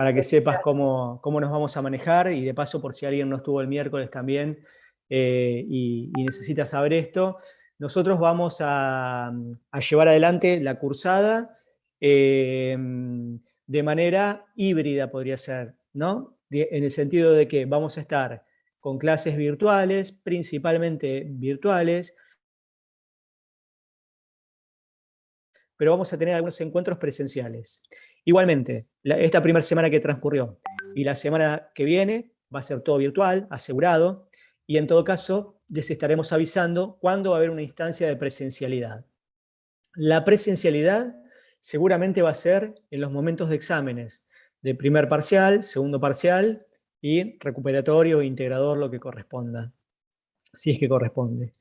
para que Sí, sepas claro. cómo nos vamos a manejar, y de paso, por si alguien no estuvo el miércoles también y necesita saber esto, nosotros vamos a llevar adelante la cursada de manera híbrida, podría ser, ¿no? En el sentido de que vamos a estar con clases virtuales, principalmente virtuales, pero vamos a tener algunos encuentros presenciales. Igualmente, esta primera semana que transcurrió y la semana que viene va a ser todo virtual, asegurado, y en todo caso les estaremos avisando cuándo va a haber una instancia de presencialidad. La presencialidad seguramente va a ser en los momentos de exámenes, de primer parcial, segundo parcial y recuperatorio e integrador, lo que corresponda, si es que corresponde.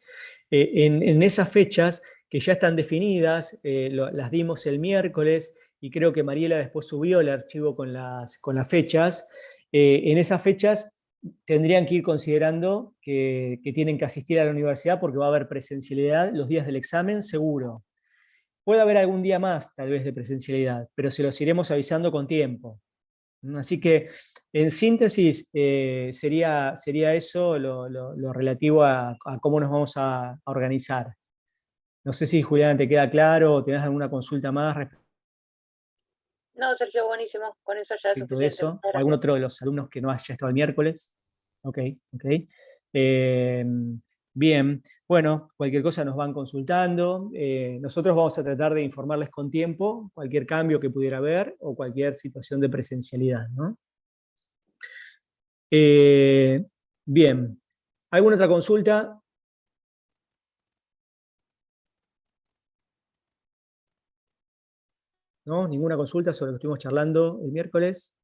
En esas fechas que ya están definidas, las dimos el miércoles y creo que Mariela después subió el archivo con las fechas. En esas fechas tendrían que ir considerando que tienen que asistir a la universidad porque va a haber presencialidad los días del examen, seguro. Puede haber algún día más, tal vez, de presencialidad, pero se los iremos avisando con tiempo. Así que, en síntesis, sería eso lo relativo a cómo nos vamos a organizar. No sé si, Julián, te queda claro o tenés alguna consulta más No, Sergio, buenísimo. Con eso ya es respecto de suficiente. eso, Muchas o algún gracias. otro de los alumnos que no haya estado el miércoles. Ok, ok. Eh, Bien, bueno, cualquier cosa nos van consultando. Nosotros vamos a tratar de informarles con tiempo cualquier cambio que pudiera haber o cualquier situación de presencialidad, ¿no? Eh, Bien, ¿alguna otra consulta? ¿No? ¿Ninguna consulta sobre lo que estuvimos charlando el miércoles?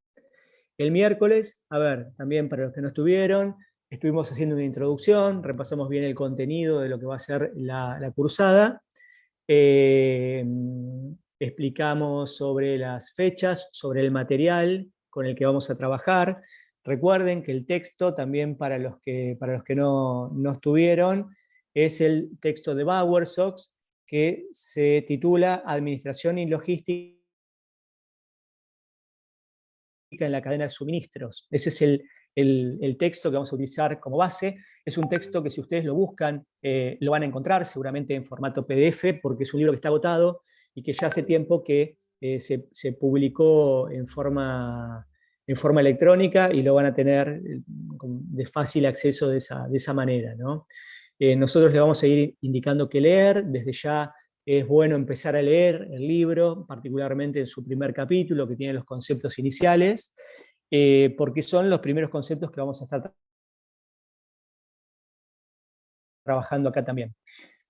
El miércoles, a ver, también para los que no estuvieron, estuvimos haciendo una introducción, repasamos bien el contenido de lo que va a ser la cursada, eh, explicamos sobre las fechas, sobre el material con el que vamos a trabajar. Recuerden que el texto, también para los que no estuvieron, es el texto de Bowersox, que se titula Administración y Logística en la cadena de suministros. Ese es el texto que vamos a utilizar como base. Es un texto que, si ustedes lo buscan, lo van a encontrar seguramente en formato PDF, porque es un libro que está agotado y que ya hace tiempo que se publicó en forma electrónica, y lo van a tener de fácil acceso de esa manera, ¿no? Nosotros le vamos a ir indicando qué leer. Desde ya es bueno empezar a leer el libro, particularmente en su primer capítulo, que tiene los conceptos iniciales, porque son los primeros conceptos que vamos a estar trabajando acá también.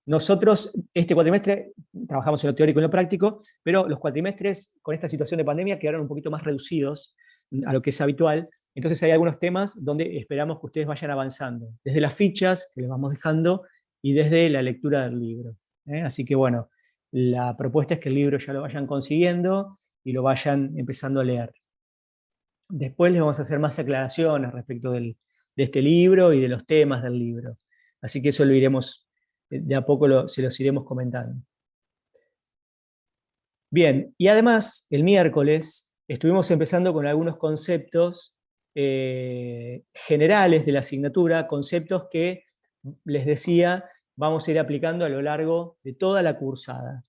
Nosotros, este cuatrimestre, trabajamos en lo teórico y en lo práctico, pero los cuatrimestres, con esta situación de pandemia, quedaron un poquito más reducidos a lo que es habitual. Entonces hay algunos temas donde esperamos que ustedes vayan avanzando, desde las fichas que les vamos dejando y desde la lectura del libro. Así que, bueno, la propuesta es que el libro ya lo vayan consiguiendo y lo vayan empezando a leer. Después les vamos a hacer más aclaraciones respecto de este libro y de los temas del libro. Así que eso lo iremos, de a poco se los iremos comentando. Bien, y además, el miércoles estuvimos empezando con algunos conceptos generales de la asignatura, conceptos que, les decía, vamos a ir aplicando a lo largo de toda la cursada.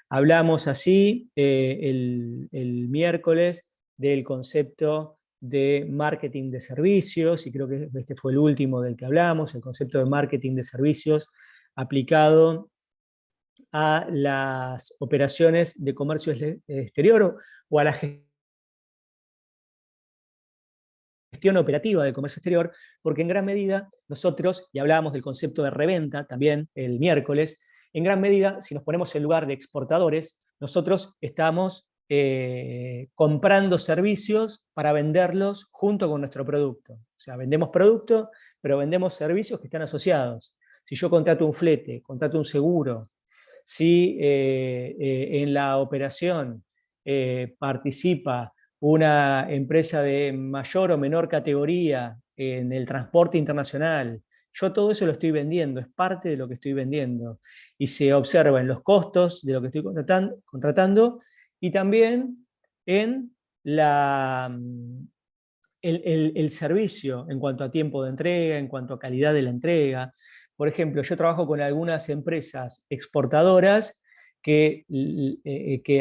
Hablamos así el miércoles del concepto de marketing de servicios, y creo que este fue el último del que hablamos, el concepto de marketing de servicios aplicado a las operaciones de comercio exterior o a la gestión operativa del comercio exterior, porque en gran medida nosotros, y hablábamos del concepto de reventa también el miércoles, en gran medida, si nos ponemos en lugar de exportadores, nosotros estamos comprando servicios para venderlos junto con nuestro producto. O sea, vendemos producto, pero vendemos servicios que están asociados. Si yo contrato un flete, contrato un seguro, si en la operación participa una empresa de mayor o menor categoría en el transporte internacional, yo todo eso lo estoy vendiendo, es parte de lo que estoy vendiendo. Y se observa en los costos de lo que estoy contratando y también en el servicio en cuanto a tiempo de entrega, en cuanto a calidad de la entrega. Por ejemplo, yo trabajo con algunas empresas exportadoras que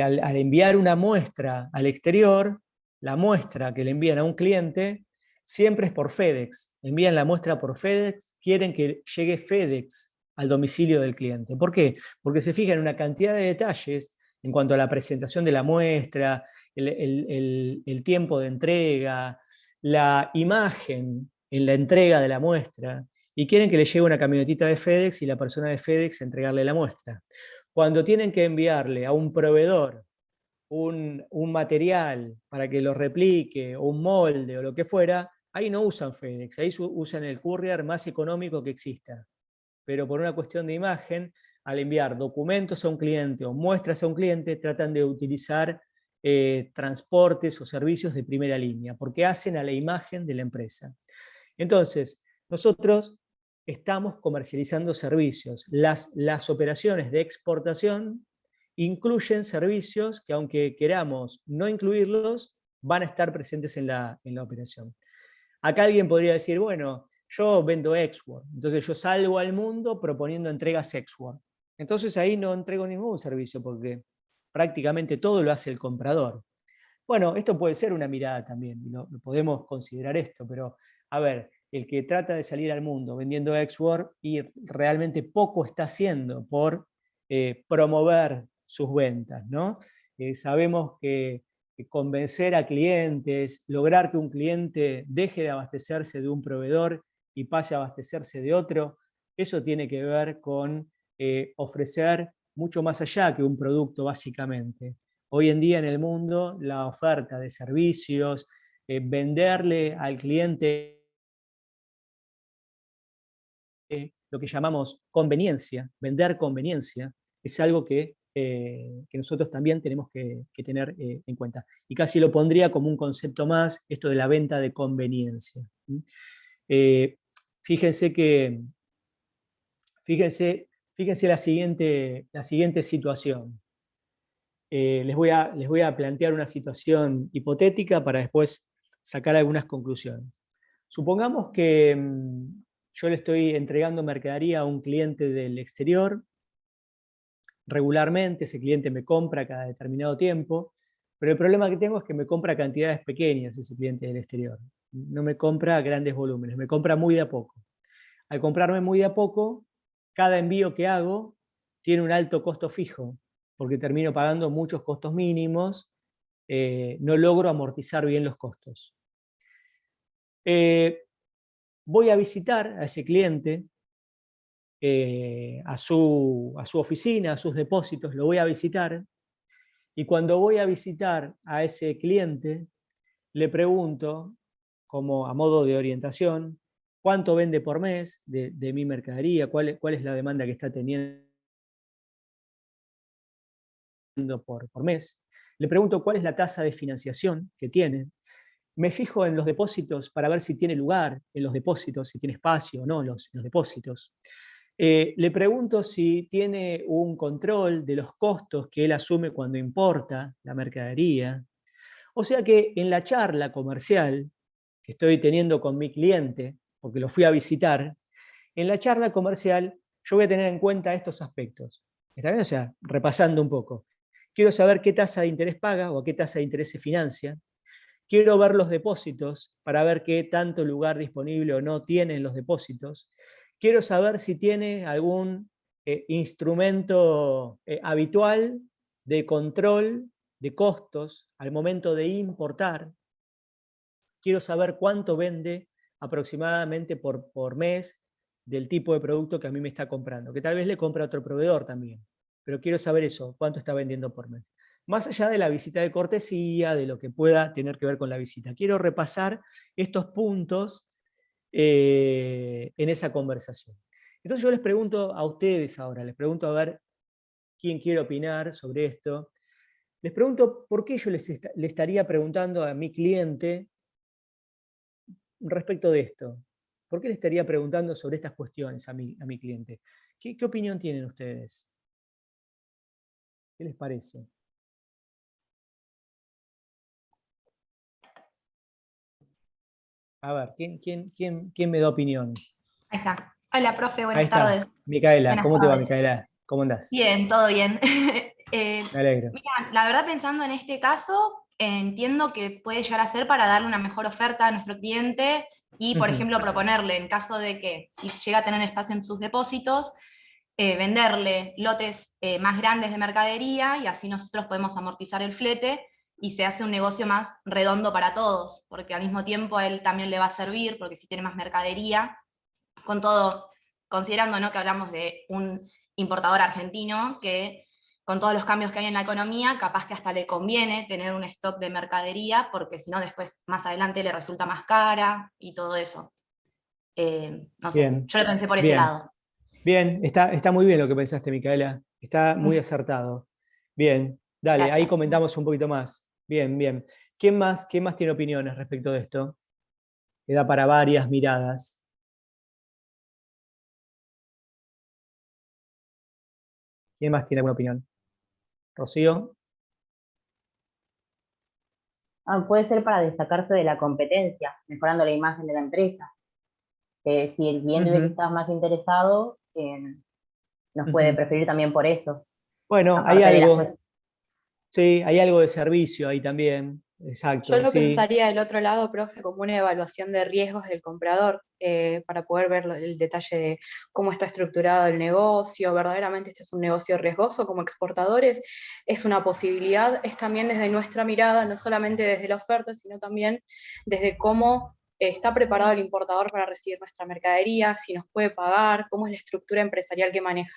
al enviar una muestra al exterior, la muestra que le envían a un cliente siempre es por FedEx. Envían la muestra por FedEx, quieren que llegue FedEx al domicilio del cliente. ¿Por qué? Porque se fijan en una cantidad de detalles en cuanto a la presentación de la muestra, el tiempo de entrega, la imagen en la entrega de la muestra, y quieren que le llegue una camionetita de FedEx y la persona de FedEx entregarle la muestra. Cuando tienen que enviarle a un proveedor un material para que lo replique, o un molde o lo que fuera, ahí no usan FedEx, ahí usan el courier más económico que exista. Pero por una cuestión de imagen, al enviar documentos a un cliente o muestras a un cliente, tratan de utilizar transportes o servicios de primera línea, porque hacen a la imagen de la empresa. Entonces, nosotros estamos comercializando servicios. Las operaciones de exportación incluyen servicios que, aunque queramos no incluirlos, van a estar presentes en la operación. Acá alguien podría decir, bueno, yo vendo Export, entonces yo salgo al mundo proponiendo entregas Export. Entonces ahí no entrego ningún servicio porque prácticamente todo lo hace el comprador. Bueno, esto puede ser una mirada también, lo podemos considerar esto, pero a ver, el que trata de salir al mundo vendiendo Export y realmente poco está haciendo por promover sus ventas, ¿no? Sabemos que convencer a clientes, lograr que un cliente deje de abastecerse de un proveedor y pase a abastecerse de otro, eso tiene que ver con ofrecer mucho más allá que un producto básicamente. Hoy en día en el mundo la oferta de servicios, venderle al cliente lo que llamamos conveniencia, vender conveniencia, es algo que nosotros también tenemos que tener en cuenta. Y casi lo pondría como un concepto más, esto de la venta de conveniencia. Eh, fíjense que, fíjense la siguiente situación. Les voy a plantear una situación hipotética para después sacar algunas conclusiones. Supongamos que yo le estoy entregando mercadería a un cliente del exterior regularmente, ese cliente me compra cada determinado tiempo, pero el problema que tengo es que me compra cantidades pequeñas ese cliente del exterior. No me compra grandes volúmenes, me compra muy de a poco. Al comprarme muy de a poco, cada envío que hago tiene un alto costo fijo, porque termino pagando muchos costos mínimos, no logro amortizar bien los costos. Voy a visitar a ese cliente, a su oficina, a sus depósitos, lo voy a visitar, y cuando voy a visitar a ese cliente, le pregunto, como a modo de orientación, cuánto vende por mes de mi mercadería, cuál es la demanda que está teniendo por mes. Le pregunto cuál es la tasa de financiación que tiene. Me fijo en los depósitos para ver si tiene lugar en los depósitos, si tiene espacio o no en los depósitos. Le pregunto si tiene un control de los costos que él asume cuando importa la mercadería. O sea que en la charla comercial que estoy teniendo con mi cliente, porque lo fui a visitar, en la charla comercial yo voy a tener en cuenta estos aspectos. ¿Está bien? O sea, repasando un poco. Quiero saber qué tasa de interés paga o a qué tasa de interés se financia. Quiero ver los depósitos para ver qué tanto lugar disponible o no tienen los depósitos. Quiero saber si tiene algún instrumento habitual de control de costos al momento de importar. Quiero saber cuánto vende aproximadamente por mes del tipo de producto que a mí me está comprando, que tal vez le compra a otro proveedor también, pero quiero saber eso, cuánto está vendiendo por mes. Más allá de la visita de cortesía, de lo que pueda tener que ver con la visita. Quiero repasar estos puntos en esa conversación. Entonces yo les pregunto a ustedes ahora, les pregunto a ver quién quiere opinar sobre esto. Les pregunto por qué yo le estaría preguntando a mi cliente respecto de esto. ¿Por qué le estaría preguntando sobre estas cuestiones a mi cliente? ¿Qué opinión tienen ustedes? ¿Qué les parece? A ver, ¿quién me da opinión? Ahí está. Hola, profe, Ahí buenas está, tardes. Micaela. Buenas ¿Cómo te va, tardes. Micaela? ¿Cómo andás? Bien, todo bien. Eh, Me alegro. Mira, la verdad, pensando en este caso, entiendo que puede llegar a ser para darle una mejor oferta a nuestro cliente y, por Ujú. ejemplo, proponerle, en caso de que si llega a tener espacio en sus depósitos, venderle lotes más grandes de mercadería y así nosotros podemos amortizar el flete y se hace un negocio más redondo para todos, porque al mismo tiempo a él también le va a servir, porque si tiene más mercadería, con todo, considerando, ¿no?, que hablamos de un importador argentino que con todos los cambios que hay en la economía, capaz que hasta le conviene tener un stock de mercadería, porque si no después más adelante le resulta más cara y todo eso. No sé, Bien, yo lo pensé por ese bien, lado. bien. Está muy bien lo que pensaste, Micaela. Está muy acertado. Bien, dale, ahí Gracias. comentamos un poquito más. Bien, bien. ¿Quién más tiene opiniones respecto de esto? Queda para varias miradas. ¿Quién más tiene alguna opinión? ¿Rocío? Puede ser para destacarse de la competencia, mejorando la imagen de la empresa. Si el cliente ve que Ujú, estás más interesado, nos puede ujú. preferir también por eso, Bueno, hay aparte de las algo, sí, hay algo de servicio ahí también. Yo Exacto, lo sí. pensaría del otro lado, profe, como una evaluación de riesgos del comprador, para poder ver el detalle de cómo está estructurado el negocio, verdaderamente este es un negocio riesgoso como exportadores, es una posibilidad, es también desde nuestra mirada, no solamente desde la oferta, sino también desde cómo está preparado el importador para recibir nuestra mercadería, si nos puede pagar, cómo es la estructura empresarial que maneja.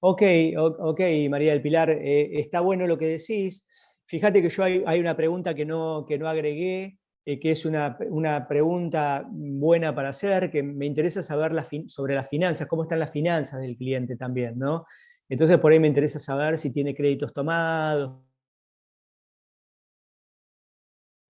Ok, ok, María del Pilar, está bueno lo que decís. Fíjate que yo hay una pregunta que no agregué, que es una pregunta buena para hacer, que me interesa saber sobre las finanzas, cómo están las finanzas del cliente también, ¿no? Entonces por ahí me interesa saber si tiene créditos tomados,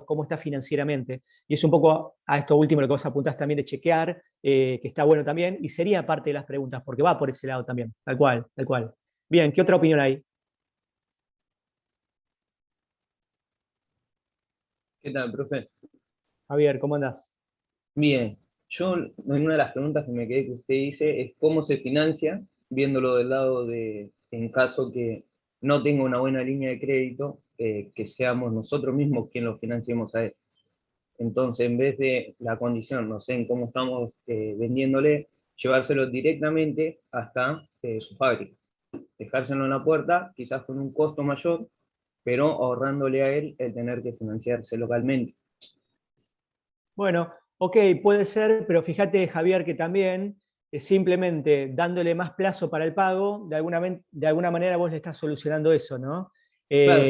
cómo está financieramente. Y es un poco a esto último lo que vos apuntás también de chequear, que está bueno también, y sería parte de las preguntas, porque va por ese lado también, tal cual, tal cual. Bien, ¿qué otra opinión hay? ¿Qué tal, profe? Javier, ¿cómo andás? Bien, yo en una de las preguntas que me quedé que usted dice es cómo se financia, viéndolo del lado de, en caso que no tenga una buena línea de crédito, que seamos nosotros mismos quien lo financiemos a él. Entonces, en vez de la condición, no sé en cómo estamos vendiéndole, llevárselo directamente hasta su fábrica. Dejárselo en la puerta, quizás con un costo mayor, pero ahorrándole a él el tener que financiarse localmente. Bueno, ok, puede ser, pero fíjate, Javier, que también simplemente dándole más plazo para el pago, de alguna manera vos le estás solucionando eso, ¿no? Claro,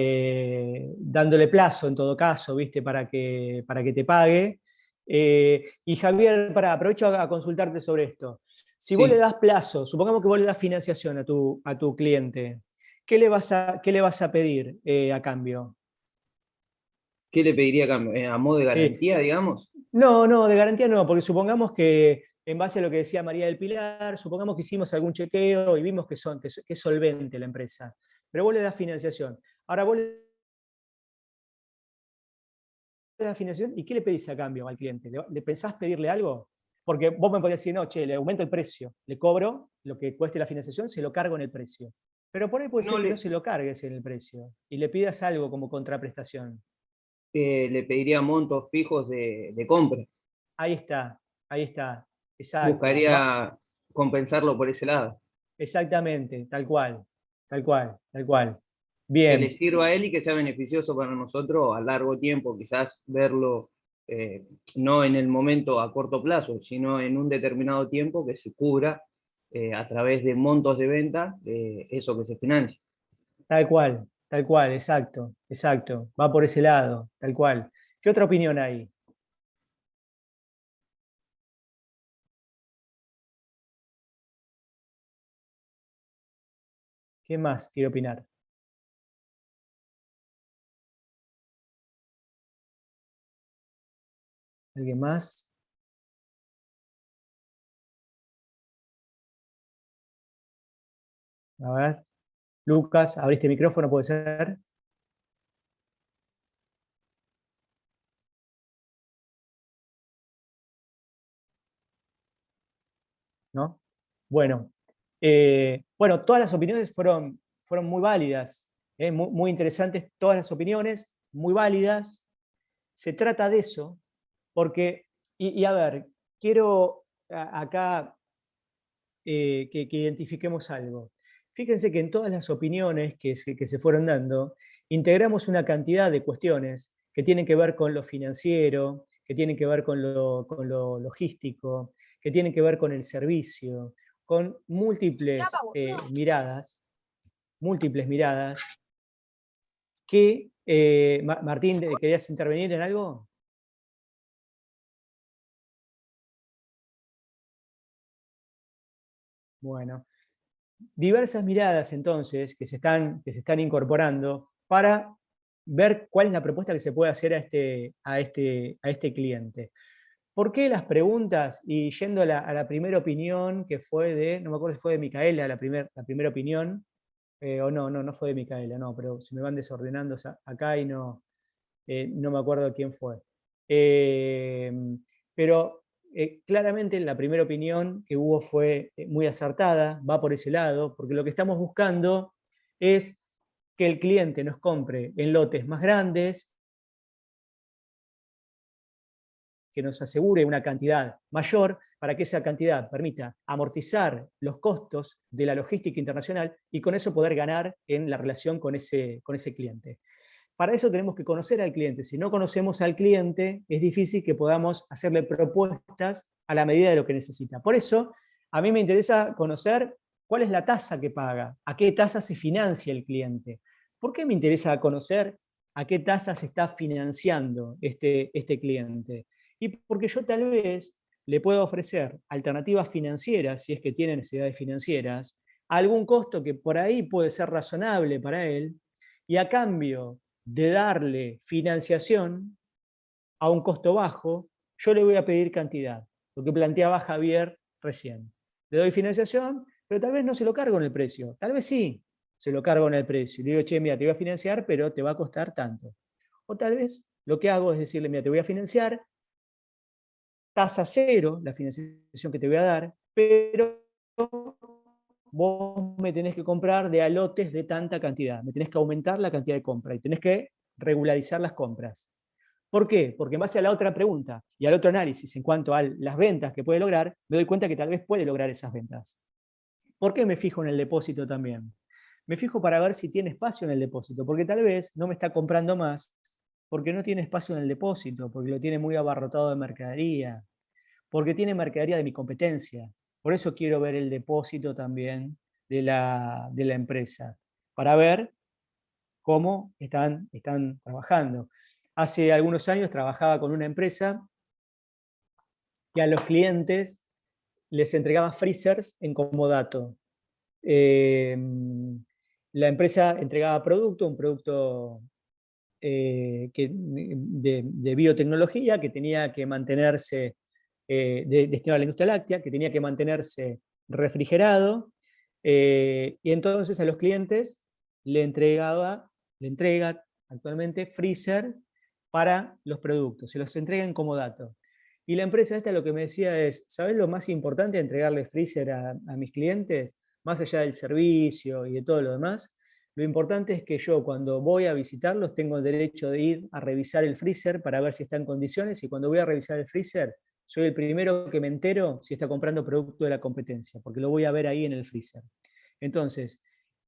Dándole plazo en todo caso, ¿viste? Para que te pague. Y Javier, aprovecho a consultarte sobre esto. Si vos le sí. das plazo, supongamos que vos le das financiación a tu cliente, ¿qué le vas a pedir a cambio? ¿Qué le pediría a cambio? ¿A modo de Sí. garantía, digamos? No, no, de garantía no, porque supongamos que, en base a lo que decía María del Pilar, supongamos que hicimos algún chequeo y vimos que es solvente la empresa, pero vos le das financiación. Ahora vos le das financiación y ¿qué le pedís a cambio al cliente? ¿Le pensás pedirle algo? Porque vos me podés decir, no, che, le aumento el precio, le cobro lo que cueste la financiación, se lo cargo en el precio. Pero por ahí puede No ser que no le, se lo cargues en el precio y le pidas algo como contraprestación. le pediría montos fijos de compra. Ahí está, ahí está, exacto. Buscaría compensarlo por ese lado. Exactamente, tal cual, tal cual, tal cual. Que le Bien, sirva a él y que sea beneficioso para nosotros a largo tiempo, quizás verlo eh, no en el momento a corto plazo, sino en un determinado tiempo que se cubra a través de montos de venta de eso que se financia. tal cual, exacto, exacto. Va por ese lado, tal cual. ¿Qué otra opinión hay? ¿Quién más quiere opinar? ¿Alguien más? A ver. Lucas, abriste micrófono, puede ser. ¿no? Bueno, bueno, todas las opiniones fueron muy válidas, muy interesantes, todas las opiniones, muy válidas. Se trata de eso, porque, y a ver, quiero acá que identifiquemos algo. Fíjense que en todas las opiniones que se fueron dando, integramos una cantidad de cuestiones que tienen que ver con lo financiero, que tienen que ver con lo logístico, que tienen que ver con el servicio, con múltiples miradas, que, Martín, ¿querías intervenir en algo? Bueno, diversas miradas entonces que se están incorporando para ver cuál es la propuesta que se puede hacer a este cliente. ¿Por qué las preguntas? Y yendo a la primera opinión que fue no me acuerdo si fue de Micaela, la primera opinión, o no fue de Micaela, no, pero se me van desordenando acá y no me acuerdo quién fue. Pero claramente la primera opinión que hubo fue muy acertada, va por ese lado, porque lo que estamos buscando es que el cliente nos compre en lotes más grandes, que nos asegure una cantidad mayor para que esa cantidad permita amortizar los costos de la logística internacional y con eso poder ganar en la relación con ese cliente. Para eso tenemos que conocer al cliente. Si no conocemos al cliente, es difícil que podamos hacerle propuestas a la medida de lo que necesita. Por eso, a mí me interesa conocer cuál es la tasa que paga, a qué tasa se financia el cliente. ¿Por qué me interesa conocer a qué tasa se está financiando este cliente? Y porque yo tal vez le puedo ofrecer alternativas financieras, si es que tiene necesidades financieras, a algún costo que por ahí puede ser razonable para él, y a cambio de darle financiación a un costo bajo, yo le voy a pedir cantidad, lo que planteaba Javier recién. Le doy financiación, pero tal vez no se lo cargo en el precio, tal vez sí se lo cargo en el precio. Le digo, che, mira, te voy a financiar, pero te va a costar tanto. O tal vez lo que hago es decirle, mira, te voy a financiar, tasa cero, la financiación que te voy a dar, pero vos me tenés que comprar de a lotes de tanta cantidad, me tenés que aumentar la cantidad de compra y tenés que regularizar las compras. ¿Por qué? Porque en base a la otra pregunta y al otro análisis en cuanto a las ventas que puede lograr, me doy cuenta que tal vez puede lograr esas ventas. ¿Por qué me fijo en el depósito también? Me fijo para ver si tiene espacio en el depósito, porque tal vez no me está comprando más porque no tiene espacio en el depósito, porque lo tiene muy abarrotado de mercadería, porque tiene mercadería de mi competencia. Por eso quiero ver el depósito también de la empresa, para ver cómo están trabajando. Hace algunos años trabajaba con una empresa que a los clientes les entregaba freezers en comodato. La empresa entregaba un producto de biotecnología que tenía que mantenerse, destinado a la industria láctea, que tenía que mantenerse refrigerado, y entonces a los clientes le entrega actualmente freezer para los productos, se los entrega en comodato. Y la empresa esta lo que me decía es, ¿sabés lo más importante de entregarle freezer a mis clientes? Más allá del servicio y de todo lo demás, lo importante es que yo cuando voy a visitarlos tengo el derecho de ir a revisar el freezer para ver si está en condiciones, y cuando voy a revisar el freezer soy el primero que me entero si está comprando producto de la competencia, porque lo voy a ver ahí en el freezer. Entonces,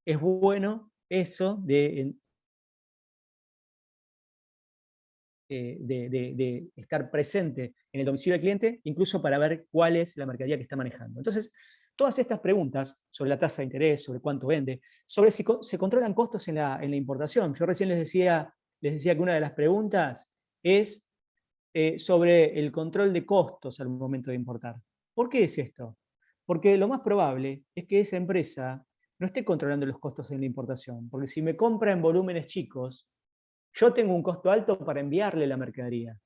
es bueno eso de estar presente en el domicilio del cliente, incluso para ver cuál es la mercadería que está manejando. Entonces, todas estas preguntas sobre la tasa de interés, sobre cuánto vende, sobre si se controlan costos en la importación. Yo recién les decía que una de las preguntas es sobre el control de costos al momento de importar. ¿Por qué es esto? Porque lo más probable es que esa empresa no esté controlando los costos en la importación, porque si me compra en volúmenes chicos, yo tengo un costo alto para enviarle la mercadería,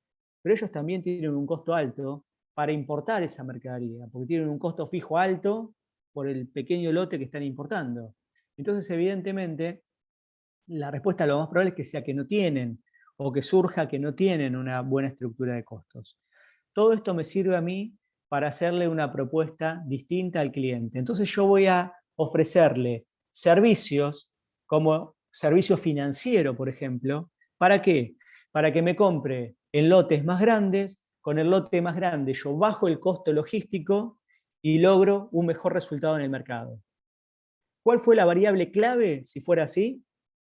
pero ellos también tienen un costo alto para importar esa mercadería, porque tienen un costo fijo alto por el pequeño lote que están importando. Entonces, evidentemente, la respuesta lo más probable es que sea que no tienen, o que surja que no tienen una buena estructura de costos. Todo esto me sirve a mí para hacerle una propuesta distinta al cliente. Entonces yo voy a ofrecerle servicios como servicio financiero, por ejemplo. ¿Para qué? Para que me compre en lotes más grandes. Con el lote más grande yo bajo el costo logístico y logro un mejor resultado en el mercado. ¿Cuál fue la variable clave, si fuera así?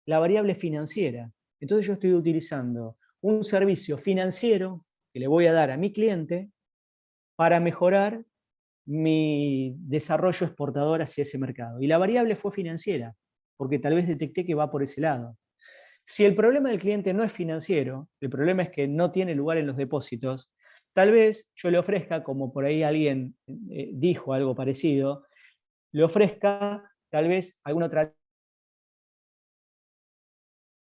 La variable financiera. Entonces yo estoy utilizando un servicio financiero que le voy a dar a mi cliente para mejorar mi desarrollo exportador hacia ese mercado. Y la variable fue financiera, porque tal vez detecté que va por ese lado. Si el problema del cliente no es financiero, el problema es que no tiene lugar en los depósitos, tal vez yo le ofrezca, como por ahí alguien dijo algo parecido, le ofrezca tal vez alguna otra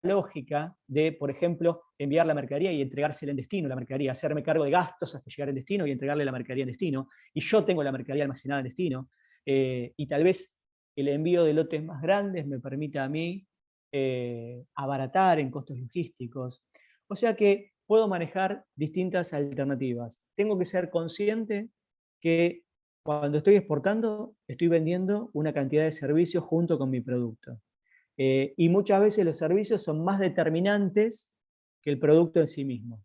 lógica de, por ejemplo, enviar la mercadería y entregársela en destino, la mercadería, hacerme cargo de gastos hasta llegar en destino y entregarle la mercadería en destino, y yo tengo la mercadería almacenada en destino, y tal vez el envío de lotes más grandes me permita a mí abaratar en costos logísticos. O sea que puedo manejar distintas alternativas. Tengo que ser consciente que cuando estoy exportando, estoy vendiendo una cantidad de servicios junto con mi producto. Y muchas veces los servicios son más determinantes que el producto en sí mismo.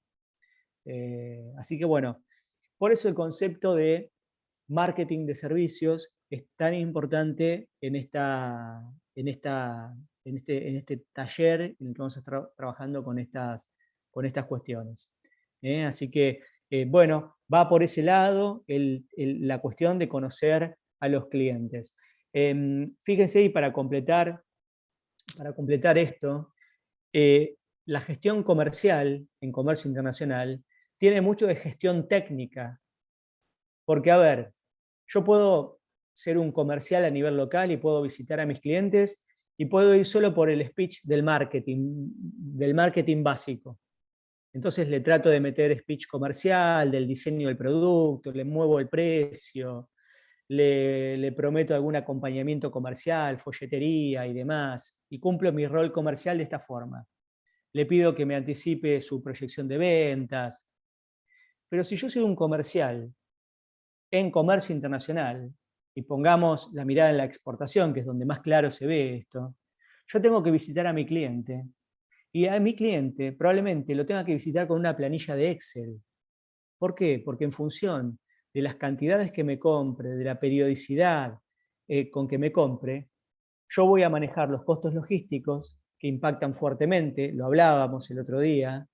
Así que bueno, por eso el concepto de marketing de servicios es tan importante en este taller en el que vamos a estar trabajando con estas cuestiones. Así que, bueno, va por ese lado la cuestión de conocer a los clientes. Fíjense, y para completar esto, la gestión comercial en comercio internacional tiene mucho de gestión técnica. Porque, a ver, yo puedo ser un comercial a nivel local y puedo visitar a mis clientes y puedo ir solo por el speech del marketing básico. Entonces le trato de meter speech comercial, del diseño del producto, le muevo el precio, le prometo algún acompañamiento comercial, folletería y demás, y cumplo mi rol comercial de esta forma. Le pido que me anticipe su proyección de ventas. Pero si yo soy un comercial en comercio internacional, y pongamos la mirada en la exportación, que es donde más claro se ve esto, yo tengo que visitar a mi cliente, y a mi cliente probablemente lo tenga que visitar con una planilla de Excel. ¿Por qué? Porque en función de las cantidades que me compre, de la periodicidad con que me compre, yo voy a manejar los costos logísticos que impactan fuertemente, lo hablábamos el otro día,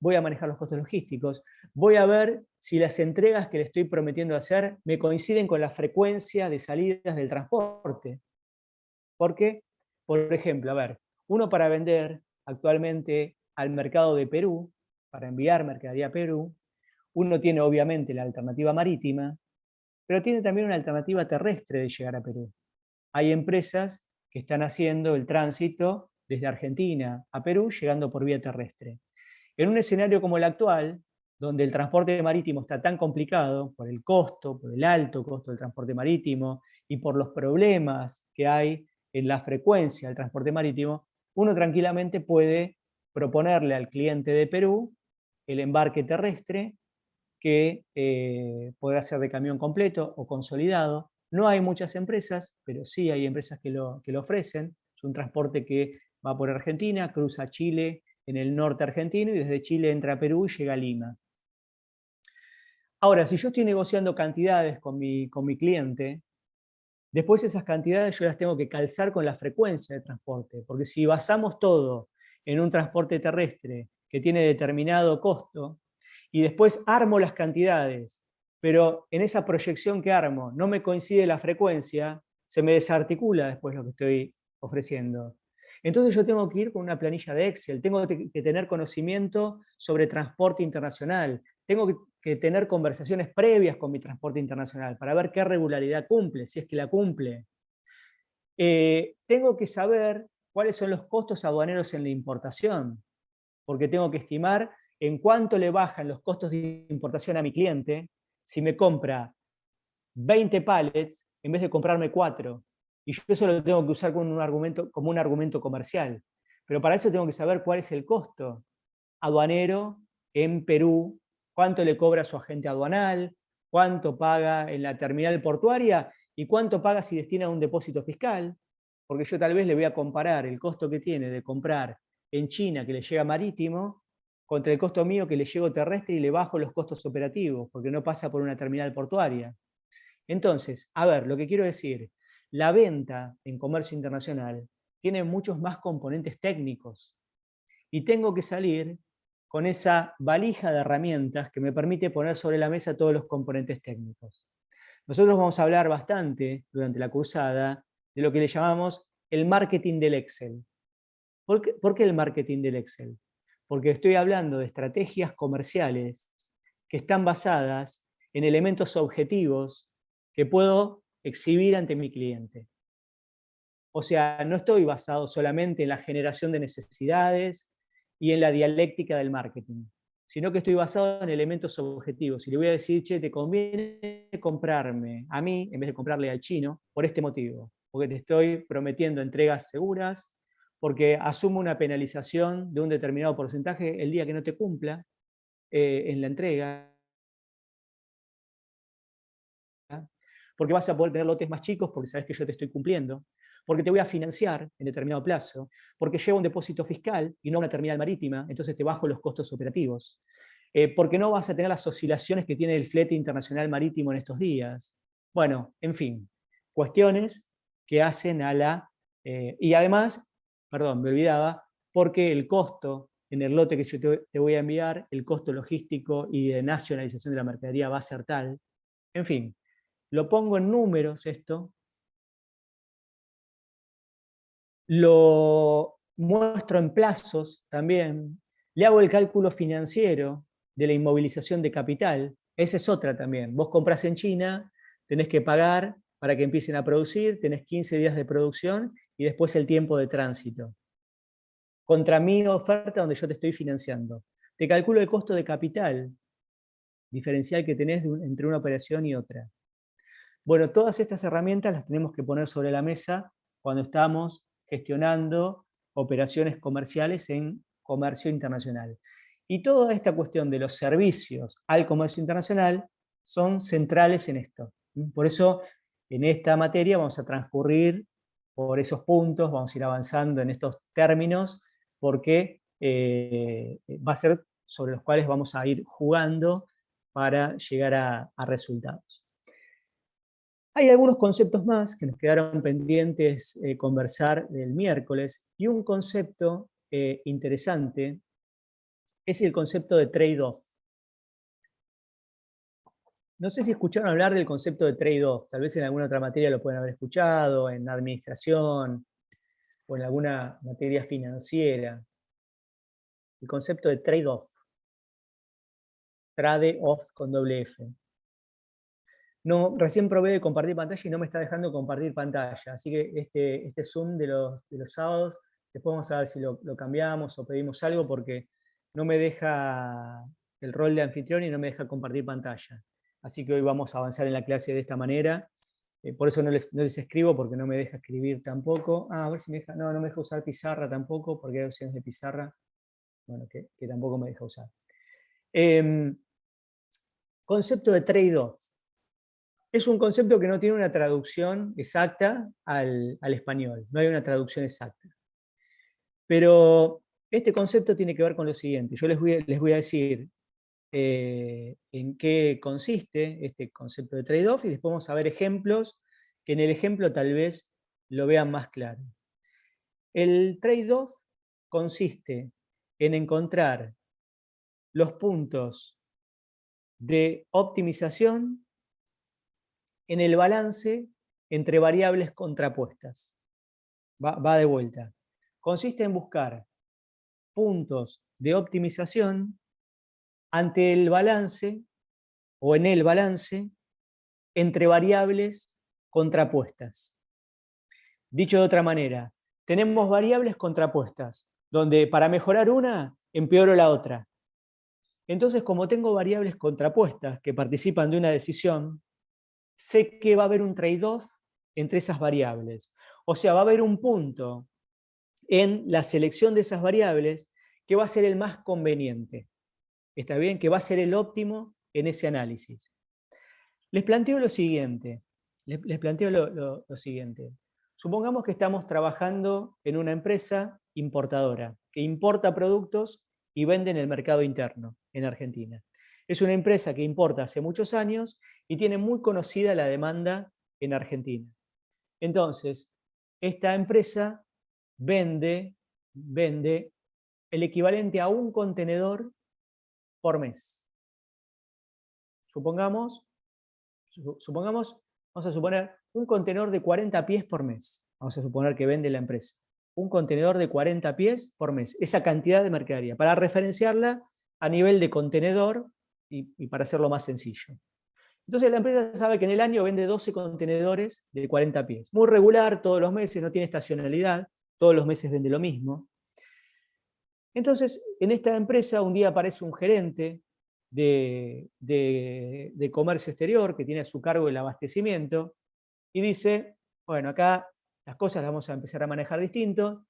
voy a manejar los costos logísticos, voy a ver si las entregas que le estoy prometiendo hacer me coinciden con la frecuencia de salidas del transporte. Porque, por ejemplo, a ver, uno para vender actualmente al mercado de Perú, para enviar mercadería a Perú, uno tiene obviamente la alternativa marítima, pero tiene también una alternativa terrestre de llegar a Perú. Hay empresas que están haciendo el tránsito desde Argentina a Perú, llegando por vía terrestre. En un escenario como el actual, donde el transporte marítimo está tan complicado por el costo, por el alto costo del transporte marítimo y por los problemas que hay en la frecuencia del transporte marítimo, uno tranquilamente puede proponerle al cliente de Perú el embarque terrestre que podrá ser de camión completo o consolidado. No hay muchas empresas, pero sí hay empresas que lo ofrecen. Es un transporte que va por Argentina, cruza Chile en el norte argentino y desde Chile entra a Perú y llega a Lima. Ahora, si yo estoy negociando cantidades con mi cliente, después esas cantidades yo las tengo que calzar con la frecuencia de transporte, porque si basamos todo en un transporte terrestre que tiene determinado costo, y después armo las cantidades, pero en esa proyección que armo no me coincide la frecuencia, se me desarticula después lo que estoy ofreciendo. Entonces yo tengo que ir con una planilla de Excel, tengo que tener conocimiento sobre transporte internacional, tengo que tener conversaciones previas con mi transporte internacional para ver qué regularidad cumple, si es que la cumple. Tengo que saber cuáles son los costos aduaneros en la importación, porque tengo que estimar en cuánto le bajan los costos de importación a mi cliente si me compra 20 pallets en vez de comprarme 4. Y yo eso lo tengo que usar como un argumento comercial. Pero para eso tengo que saber cuál es el costo aduanero en Perú, cuánto le cobra su agente aduanal, cuánto paga en la terminal portuaria y cuánto paga si destina a un depósito fiscal, porque yo tal vez le voy a comparar el costo que tiene de comprar en China, que le llega marítimo, contra el costo mío que le llego terrestre y le bajo los costos operativos, porque no pasa por una terminal portuaria. Entonces, a ver, lo que quiero decir, la venta en comercio internacional tiene muchos más componentes técnicos y tengo que salir con esa valija de herramientas que me permite poner sobre la mesa todos los componentes técnicos. Nosotros vamos a hablar bastante durante la cursada de lo que le llamamos el marketing del Excel. ¿Por qué el marketing del Excel? Porque estoy hablando de estrategias comerciales que están basadas en elementos objetivos que puedo exhibir ante mi cliente. O sea, no estoy basado solamente en la generación de necesidades y en la dialéctica del marketing, sino que estoy basado en elementos objetivos. Y le voy a decir, che, te conviene comprarme a mí en vez de comprarle al chino por este motivo, porque te estoy prometiendo entregas seguras, porque asumo una penalización de un determinado porcentaje el día que no te cumpla en la entrega, porque vas a poder tener lotes más chicos porque sabes que yo te estoy cumpliendo, porque te voy a financiar en determinado plazo, porque lleva un depósito fiscal y no una terminal marítima, entonces te bajo los costos operativos, porque no vas a tener las oscilaciones que tiene el flete internacional marítimo en estos días. Bueno, en fin, cuestiones que hacen a la... y además, perdón, me olvidaba, porque el costo en el lote que yo te voy a enviar, el costo logístico y de nacionalización de la mercadería va a ser tal. En fin, lo pongo en números esto, lo muestro en plazos también, le hago el cálculo financiero de la inmovilización de capital, esa es otra también. Vos comprás en China, tenés que pagar para que empiecen a producir, tenés 15 días de producción y después el tiempo de tránsito. Contra mi oferta donde yo te estoy financiando. Te calculo el costo de capital diferencial que tenés entre una operación y otra. Bueno, todas estas herramientas las tenemos que poner sobre la mesa cuando estamos gestionando operaciones comerciales en comercio internacional. Y toda esta cuestión de los servicios al comercio internacional son centrales en esto. Por eso, en esta materia vamos a transcurrir por esos puntos, vamos a ir avanzando en estos términos, porque va a ser sobre los cuales vamos a ir jugando para llegar a resultados. Hay algunos conceptos más que nos quedaron pendientes conversar el miércoles, y un concepto interesante es el concepto de trade-off. No sé si escucharon hablar del concepto de trade-off, tal vez en alguna otra materia lo pueden haber escuchado, en administración o en alguna materia financiera. El concepto de trade-off. Trade-off con doble F. No, recién probé de compartir pantalla y no me está dejando compartir pantalla, así que este Zoom de los sábados, después vamos a ver si lo cambiamos o pedimos algo, porque no me deja el rol de anfitrión y no me deja compartir pantalla. Así que hoy vamos a avanzar en la clase de esta manera, por eso no les escribo, porque no me deja escribir tampoco. A ver si me deja, no me deja usar pizarra tampoco, porque hay opciones de pizarra, bueno, que tampoco me deja usar. Concepto de trade-off. Es un concepto que no tiene una traducción exacta al español, no hay una traducción exacta. Pero este concepto tiene que ver con lo siguiente. Yo les voy a decir en qué consiste este concepto de trade-off y después vamos a ver ejemplos que en el ejemplo tal vez lo vean más claro. El trade-off consiste en encontrar los puntos de optimización en el balance entre variables contrapuestas. Va de vuelta. Consiste en buscar puntos de optimización ante el balance o en el balance entre variables contrapuestas. Dicho de otra manera, tenemos variables contrapuestas, donde para mejorar una, empeoro la otra. Entonces, como tengo variables contrapuestas que participan de una decisión, sé que va a haber un trade-off entre esas variables. O sea, va a haber un punto en la selección de esas variables que va a ser el más conveniente. ¿Está bien? Que va a ser el óptimo en ese análisis. Les planteo lo siguiente. Les planteo lo siguiente. Supongamos que estamos trabajando en una empresa importadora que importa productos y vende en el mercado interno en Argentina. Es una empresa que importa hace muchos años y tiene muy conocida la demanda en Argentina. Entonces, esta empresa vende el equivalente a un contenedor por mes. Supongamos, vamos a suponer un contenedor de 40 pies por mes. Vamos a suponer que vende la empresa. Un contenedor de 40 pies por mes. Esa cantidad de mercadería, para referenciarla a nivel de contenedor y para hacerlo más sencillo. Entonces la empresa sabe que en el año vende 12 contenedores de 40 pies. Muy regular, todos los meses, no tiene estacionalidad, todos los meses vende lo mismo. Entonces, en esta empresa un día aparece un gerente de comercio exterior que tiene a su cargo el abastecimiento y dice, bueno, acá las cosas las vamos a empezar a manejar distinto.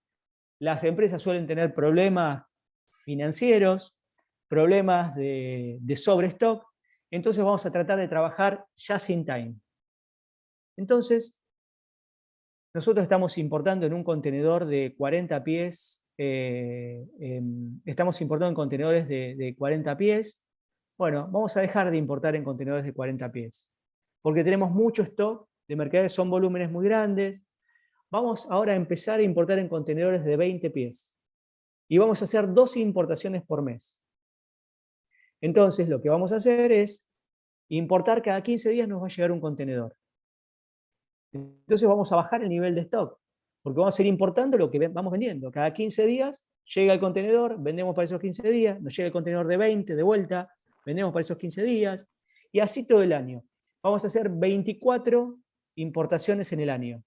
Las empresas suelen tener problemas financieros, problemas de sobrestock, entonces vamos a tratar de trabajar just in time. Entonces, nosotros estamos importando en un contenedor de 40 pies, estamos importando en contenedores de 40 pies. Bueno, vamos a dejar de importar en contenedores de 40 pies, porque tenemos mucho stock de mercaderes, son volúmenes muy grandes. Vamos ahora a empezar a importar en contenedores de 20 pies. Y vamos a hacer 12 importaciones por mes. Entonces, lo que vamos a hacer es importar cada 15 días nos va a llegar un contenedor. Entonces vamos a bajar el nivel de stock, porque vamos a ir importando lo que vamos vendiendo. Cada 15 días llega el contenedor, vendemos para esos 15 días, nos llega el contenedor de 20 de vuelta, vendemos para esos 15 días, y así todo el año. Vamos a hacer 24 importaciones en el año,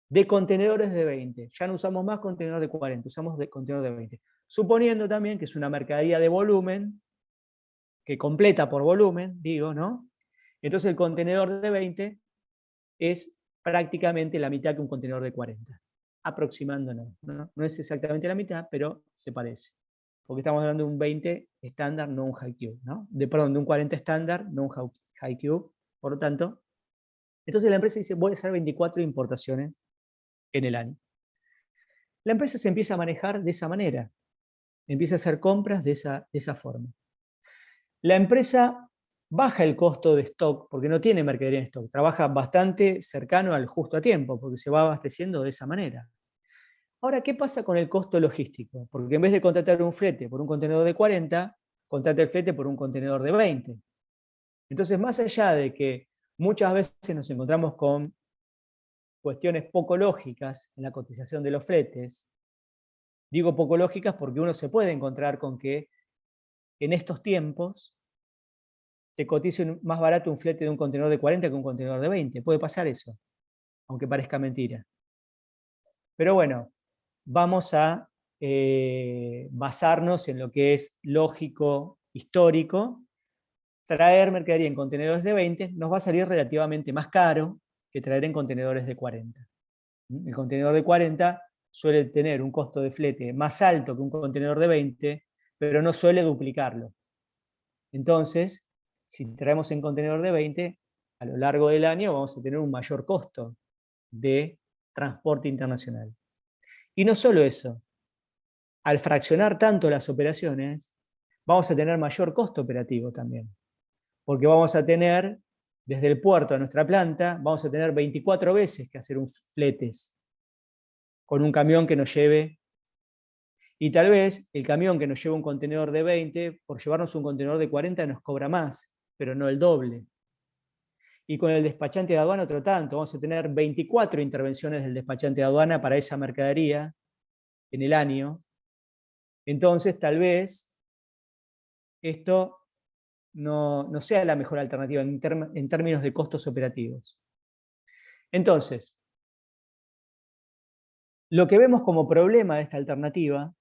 de contenedores de 20. Ya no usamos más contenedor de 40, usamos contenedor de 20. Suponiendo también que es una mercadería de volumen, que completa por volumen, digo, ¿no? Entonces el contenedor de 20 es prácticamente la mitad que un contenedor de 40. Aproximándonos, ¿no? No es exactamente la mitad, pero se parece. Porque estamos hablando de un 20 estándar, no un high cube, ¿no? Perdón, de un 40 estándar, no un high cube. Por lo tanto, entonces la empresa dice, voy a hacer 24 importaciones en el año. La empresa se empieza a manejar de esa manera. Empieza a hacer compras de esa forma. La empresa baja el costo de stock, porque no tiene mercadería en stock, trabaja bastante cercano al justo a tiempo, porque se va abasteciendo de esa manera. Ahora, ¿qué pasa con el costo logístico? Porque en vez de contratar un flete por un contenedor de 40, contrata el flete por un contenedor de 20. Entonces, más allá de que muchas veces nos encontramos con cuestiones poco lógicas en la cotización de los fletes, digo poco lógicas porque uno se puede encontrar con que en estos tiempos te cotice más barato un flete de un contenedor de 40 que un contenedor de 20. Puede pasar eso, aunque parezca mentira. Pero bueno, vamos a basarnos en lo que es lógico, histórico. Traer mercadería en contenedores de 20 nos va a salir relativamente más caro que traer en contenedores de 40. El contenedor de 40 suele tener un costo de flete más alto que un contenedor de 20, pero no suele duplicarlo. Entonces, si traemos en contenedor de 20, a lo largo del año vamos a tener un mayor costo de transporte internacional. Y no solo eso, al fraccionar tanto las operaciones, vamos a tener mayor costo operativo también. Porque vamos a tener, desde el puerto a nuestra planta, vamos a tener 24 veces que hacer un fletes con un camión que nos lleve. Y tal vez el camión que nos lleva un contenedor de 20, por llevarnos un contenedor de 40 nos cobra más, pero no el doble. Y con el despachante de aduana otro tanto, vamos a tener 24 intervenciones del despachante de aduana para esa mercadería en el año. Entonces tal vez esto no sea la mejor alternativa en términos de costos operativos. Entonces, lo que vemos como problema de esta alternativa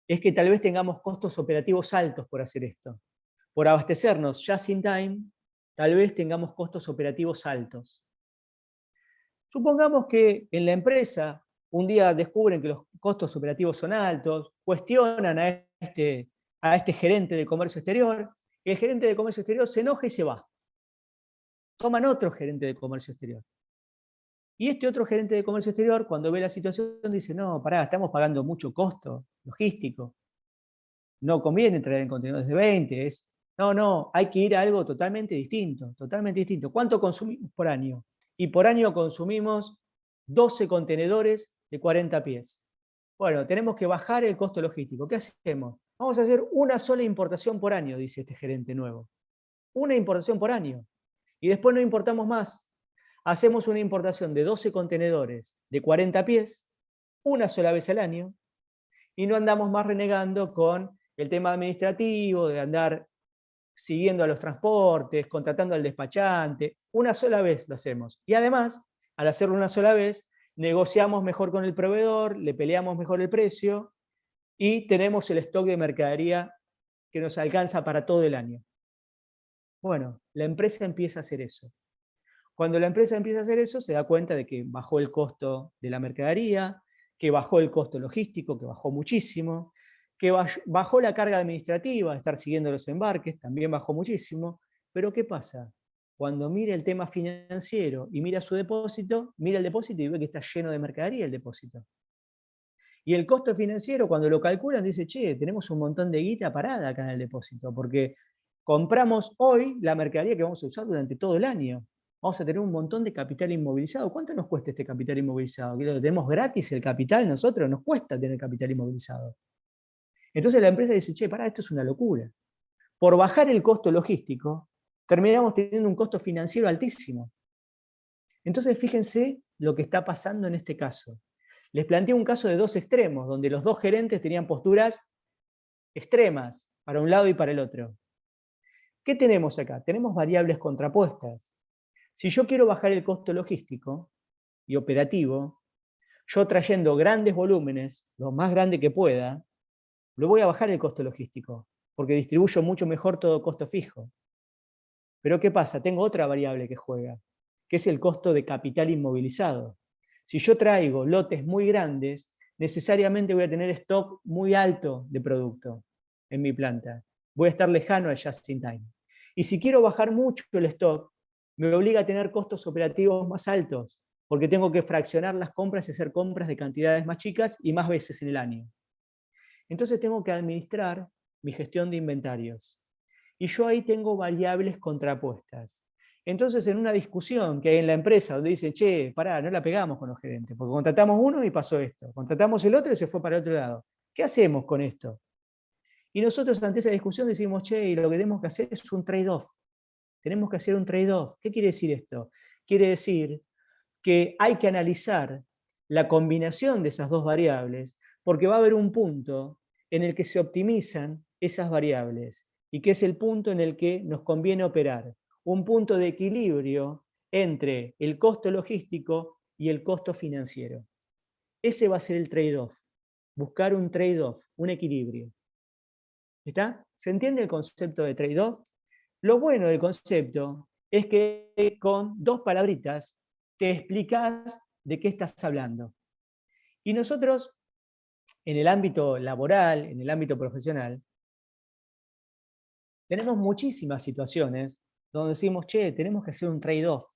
es que tal vez tengamos costos operativos altos por hacer esto. Por abastecernos just in time, tal vez tengamos costos operativos altos. Supongamos que en la empresa un día descubren que los costos operativos son altos, cuestionan a este gerente de comercio exterior, y el gerente de comercio exterior se enoja y se va. toman otro gerente de comercio exterior. Y este otro gerente de comercio exterior, cuando ve la situación, dice, no, pará, estamos pagando mucho costo logístico. No conviene traer en contenedores de 20. No, hay que ir a algo totalmente distinto, totalmente distinto. ¿Cuánto consumimos por año? Y por año consumimos 12 contenedores de 40 pies. Bueno, tenemos que bajar el costo logístico. ¿Qué hacemos? Vamos a hacer una sola importación por año, dice este gerente nuevo. Una importación por año. Y después no importamos más. Hacemos una importación de 12 contenedores de 40 pies, una sola vez al año, y no andamos más renegando con el tema administrativo, de andar siguiendo a los transportes, contratando al despachante. Una sola vez lo hacemos. Y además, al hacerlo una sola vez, negociamos mejor con el proveedor, le peleamos mejor el precio y tenemos el stock de mercadería que nos alcanza para todo el año. Bueno, la empresa empieza a hacer eso. Cuando la empresa empieza a hacer eso, se da cuenta de que bajó el costo de la mercadería, que bajó el costo logístico, que bajó muchísimo, que bajó la carga administrativa, estar siguiendo los embarques, también bajó muchísimo. Pero ¿qué pasa? Cuando mira el tema financiero y mira su depósito, mira el depósito y ve que está lleno de mercadería el depósito. Y el costo financiero, cuando lo calculan, dice, che, tenemos un montón de guita parada acá en el depósito, porque compramos hoy la mercadería que vamos a usar durante todo el año. Vamos a tener un montón de capital inmovilizado. ¿Cuánto nos cuesta este capital inmovilizado? ¿Que lo tenemos gratis el capital nosotros? Nos cuesta tener capital inmovilizado. Entonces la empresa dice, che, pará, esto es una locura. Por bajar el costo logístico, terminamos teniendo un costo financiero altísimo. Entonces fíjense lo que está pasando en este caso. Les planteé un caso de dos extremos, donde los dos gerentes tenían posturas extremas, para un lado y para el otro. ¿Qué tenemos acá? Tenemos variables contrapuestas. Si yo quiero bajar el costo logístico y operativo, yo trayendo grandes volúmenes, lo más grande que pueda, lo voy a bajar el costo logístico, porque distribuyo mucho mejor todo costo fijo. Pero ¿qué pasa? Tengo otra variable que juega, que es el costo de capital inmovilizado. Si yo traigo lotes muy grandes, necesariamente voy a tener stock muy alto de producto en mi planta. Voy a estar lejano al just in time. Y si quiero bajar mucho el stock, me obliga a tener costos operativos más altos, porque tengo que fraccionar las compras y hacer compras de cantidades más chicas y más veces en el año. Entonces tengo que administrar mi gestión de inventarios. Y yo ahí tengo variables contrapuestas. Entonces en una discusión que hay en la empresa donde dicen, che, pará, no la pegamos con los gerentes, porque contratamos uno y pasó esto, contratamos el otro y se fue para el otro lado. ¿Qué hacemos con esto? Y nosotros ante esa discusión decimos, che, y lo que tenemos que hacer es un trade-off. Tenemos que hacer un trade-off. ¿Qué quiere decir esto? Quiere decir que hay que analizar la combinación de esas dos variables, porque va a haber un punto en el que se optimizan esas variables, y que es el punto en el que nos conviene operar. Un punto de equilibrio entre el costo logístico y el costo financiero. Ese va a ser el trade-off. Buscar un trade-off, un equilibrio. ¿Está? ¿Se entiende el concepto de trade-off? Lo bueno del concepto es que con dos palabritas te explicas de qué estás hablando. Y nosotros, en el ámbito laboral, en el ámbito profesional, tenemos muchísimas situaciones donde decimos, che, tenemos que hacer un trade-off.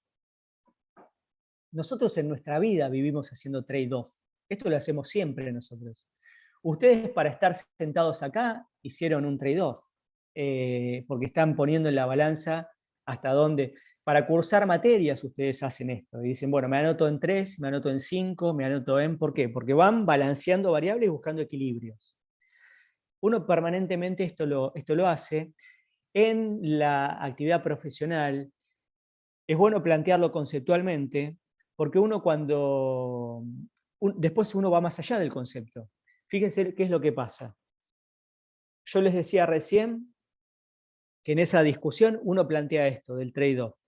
Nosotros en nuestra vida vivimos haciendo trade-off. Esto lo hacemos siempre nosotros. Ustedes, para estar sentados acá, hicieron un trade-off, porque están poniendo en la balanza hasta dónde. Para cursar materias ustedes hacen esto, y dicen, bueno, me anoto en 3, me anoto en 5, me anoto en... ¿Por qué? Porque van balanceando variables y buscando equilibrios. Uno permanentemente esto lo hace. En la actividad profesional es bueno plantearlo conceptualmente, porque después uno va más allá del concepto. Fíjense qué es lo que pasa. Yo les decía recién que en esa discusión uno plantea esto del trade-off.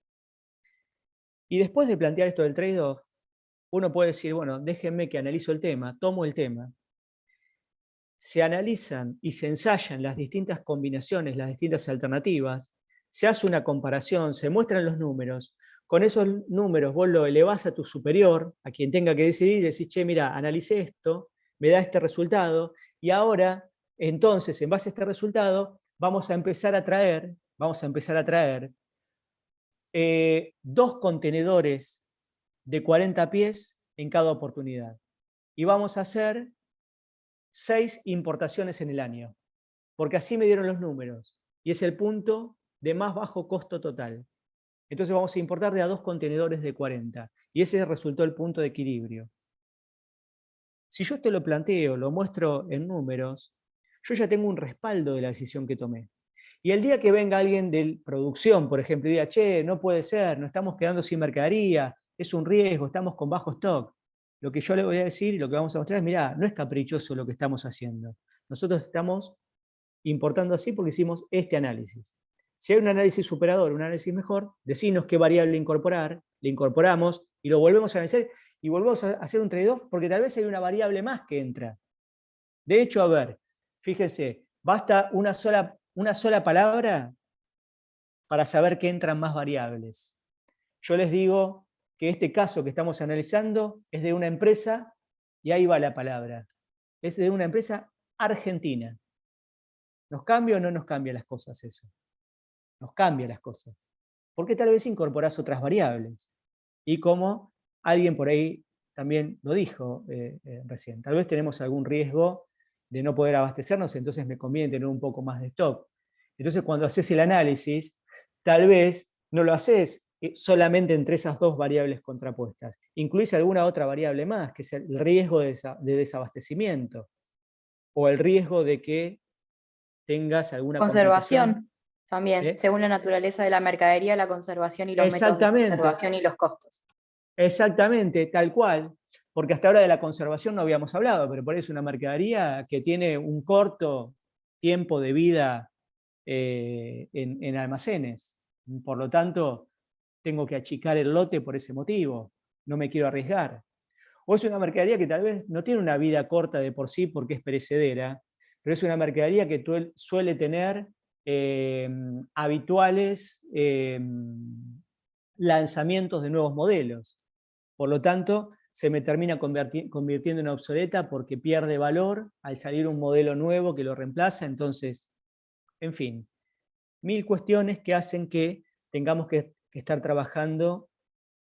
Y después de plantear esto del trade-off, uno puede decir, bueno, déjenme que analizo el tema, tomo el tema. Se analizan y se ensayan las distintas combinaciones, las distintas alternativas, se hace una comparación, se muestran los números. Con esos números vos lo elevás a tu superior, a quien tenga que decidir, y decís, che, mira, analicé esto, me da este resultado, y ahora, entonces, en base a este resultado, vamos a empezar a traer 2 contenedores de 40 pies en cada oportunidad. Y vamos a hacer 6 importaciones en el año, porque así me dieron los números, y es el punto de más bajo costo total. Entonces vamos a importar de a 2 contenedores de 40, y ese resultó el punto de equilibrio. Si yo te lo planteo, lo muestro en números, yo ya tengo un respaldo de la decisión que tomé. Y el día que venga alguien de producción, por ejemplo, y diga, che, no puede ser, nos estamos quedando sin mercadería, es un riesgo, estamos con bajo stock, lo que yo le voy a decir y lo que vamos a mostrar es, mirá, no es caprichoso lo que estamos haciendo. Nosotros estamos importando así porque hicimos este análisis. Si hay un análisis superador, un análisis mejor, decinos qué variable incorporar, le incorporamos y lo volvemos a analizar y volvemos a hacer un trade-off porque tal vez hay una variable más que entra. De hecho, a ver, fíjense, basta una sola palabra para saber que entran más variables. Yo les digo que este caso que estamos analizando es de una empresa, y ahí va la palabra, es de una empresa argentina. ¿Nos cambia o no nos cambia las cosas eso? Nos cambia las cosas. Porque tal vez incorporás otras variables. Y como alguien por ahí también lo dijo recién, tal vez tenemos algún riesgo de no poder abastecernos, entonces me conviene tener un poco más de stock. Entonces cuando haces el análisis, tal vez no lo haces solamente entre esas 2 variables contrapuestas. Incluís alguna otra variable más, que es el riesgo de desabastecimiento, o el riesgo de que tengas alguna Conservación también, ¿Eh? según la naturaleza de la mercadería, la conservación y los métodos de Exactamente. conservación y los costos. Exactamente, tal cual. Porque hasta ahora de la conservación no habíamos hablado, pero por eso es una mercadería que tiene un corto tiempo de vida en almacenes. Por lo tanto, tengo que achicar el lote por ese motivo. No me quiero arriesgar. O es una mercadería que tal vez no tiene una vida corta de por sí porque es perecedera, pero es una mercadería que suele tener habituales lanzamientos de nuevos modelos. Por lo tanto, se me termina convirtiendo en obsoleta porque pierde valor al salir un modelo nuevo que lo reemplaza. Entonces, en fin, 1000 cuestiones que hacen que tengamos que estar trabajando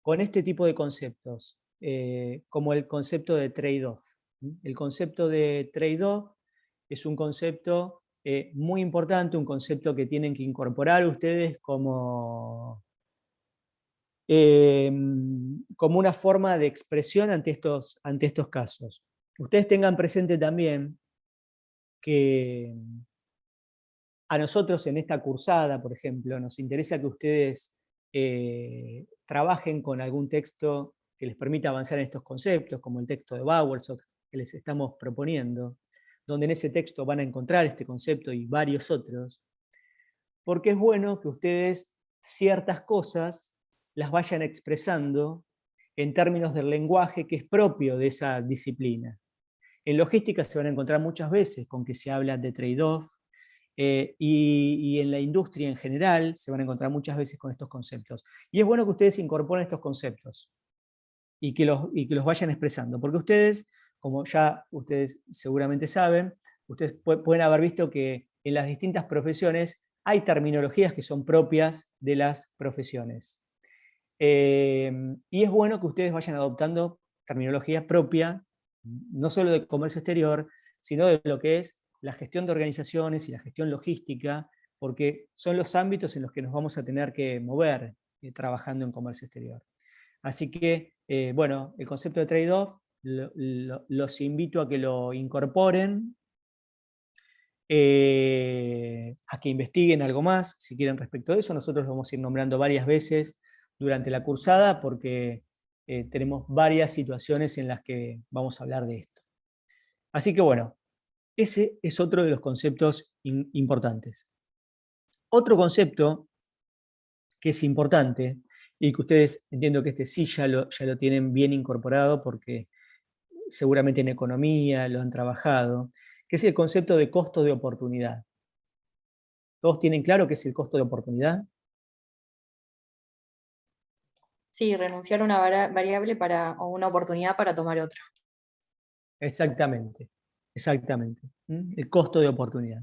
con este tipo de conceptos, como el concepto de trade-off. El concepto de trade-off es un concepto muy importante, un concepto que tienen que incorporar ustedes como una forma de expresión ante estos casos. Ustedes tengan presente también que a nosotros en esta cursada, por ejemplo, nos interesa que ustedes trabajen con algún texto que les permita avanzar en estos conceptos, como el texto de Bauersock que les estamos proponiendo, donde en ese texto van a encontrar este concepto y varios otros, porque es bueno que ustedes ciertas cosas las vayan expresando en términos del lenguaje que es propio de esa disciplina. En logística se van a encontrar muchas veces con que se habla de trade-off, y en la industria en general se van a encontrar muchas veces con estos conceptos. Y es bueno que ustedes incorporen estos conceptos y que los vayan expresando, porque ustedes, como ya ustedes seguramente saben, ustedes pueden haber visto que en las distintas profesiones hay terminologías que son propias de las profesiones. Y es bueno que ustedes vayan adoptando terminología propia, no solo de comercio exterior, sino de lo que es la gestión de organizaciones y la gestión logística, porque son los ámbitos en los que nos vamos a tener que mover trabajando en comercio exterior. Así que, bueno, el concepto de trade-off los invito a que lo incorporen, a que investiguen algo más, si quieren respecto de eso. Nosotros lo vamos a ir nombrando varias veces durante la cursada, porque tenemos varias situaciones en las que vamos a hablar de esto. Así que bueno, ese es otro de los conceptos importantes. Otro concepto que es importante, y que ustedes entiendo que este sí ya lo tienen bien incorporado, porque seguramente en economía lo han trabajado, que es el concepto de costo de oportunidad. ¿Todos tienen claro qué es el costo de oportunidad? Sí, renunciar a una variable o una oportunidad para tomar otra. Exactamente, exactamente. El costo de oportunidad.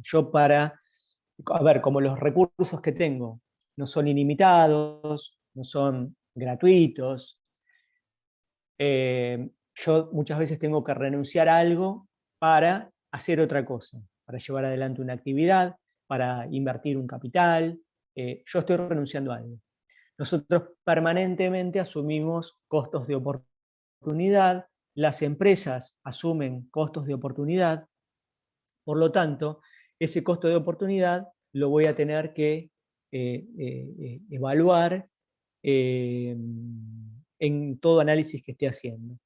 A ver, como los recursos que tengo no son ilimitados, no son gratuitos. Yo muchas veces tengo que renunciar a algo para hacer otra cosa, para llevar adelante una actividad, para invertir un capital. Yo estoy renunciando a algo. Nosotros permanentemente asumimos costos de oportunidad, las empresas asumen costos de oportunidad, por lo tanto, ese costo de oportunidad lo voy a tener que evaluar en todo análisis que esté haciendo.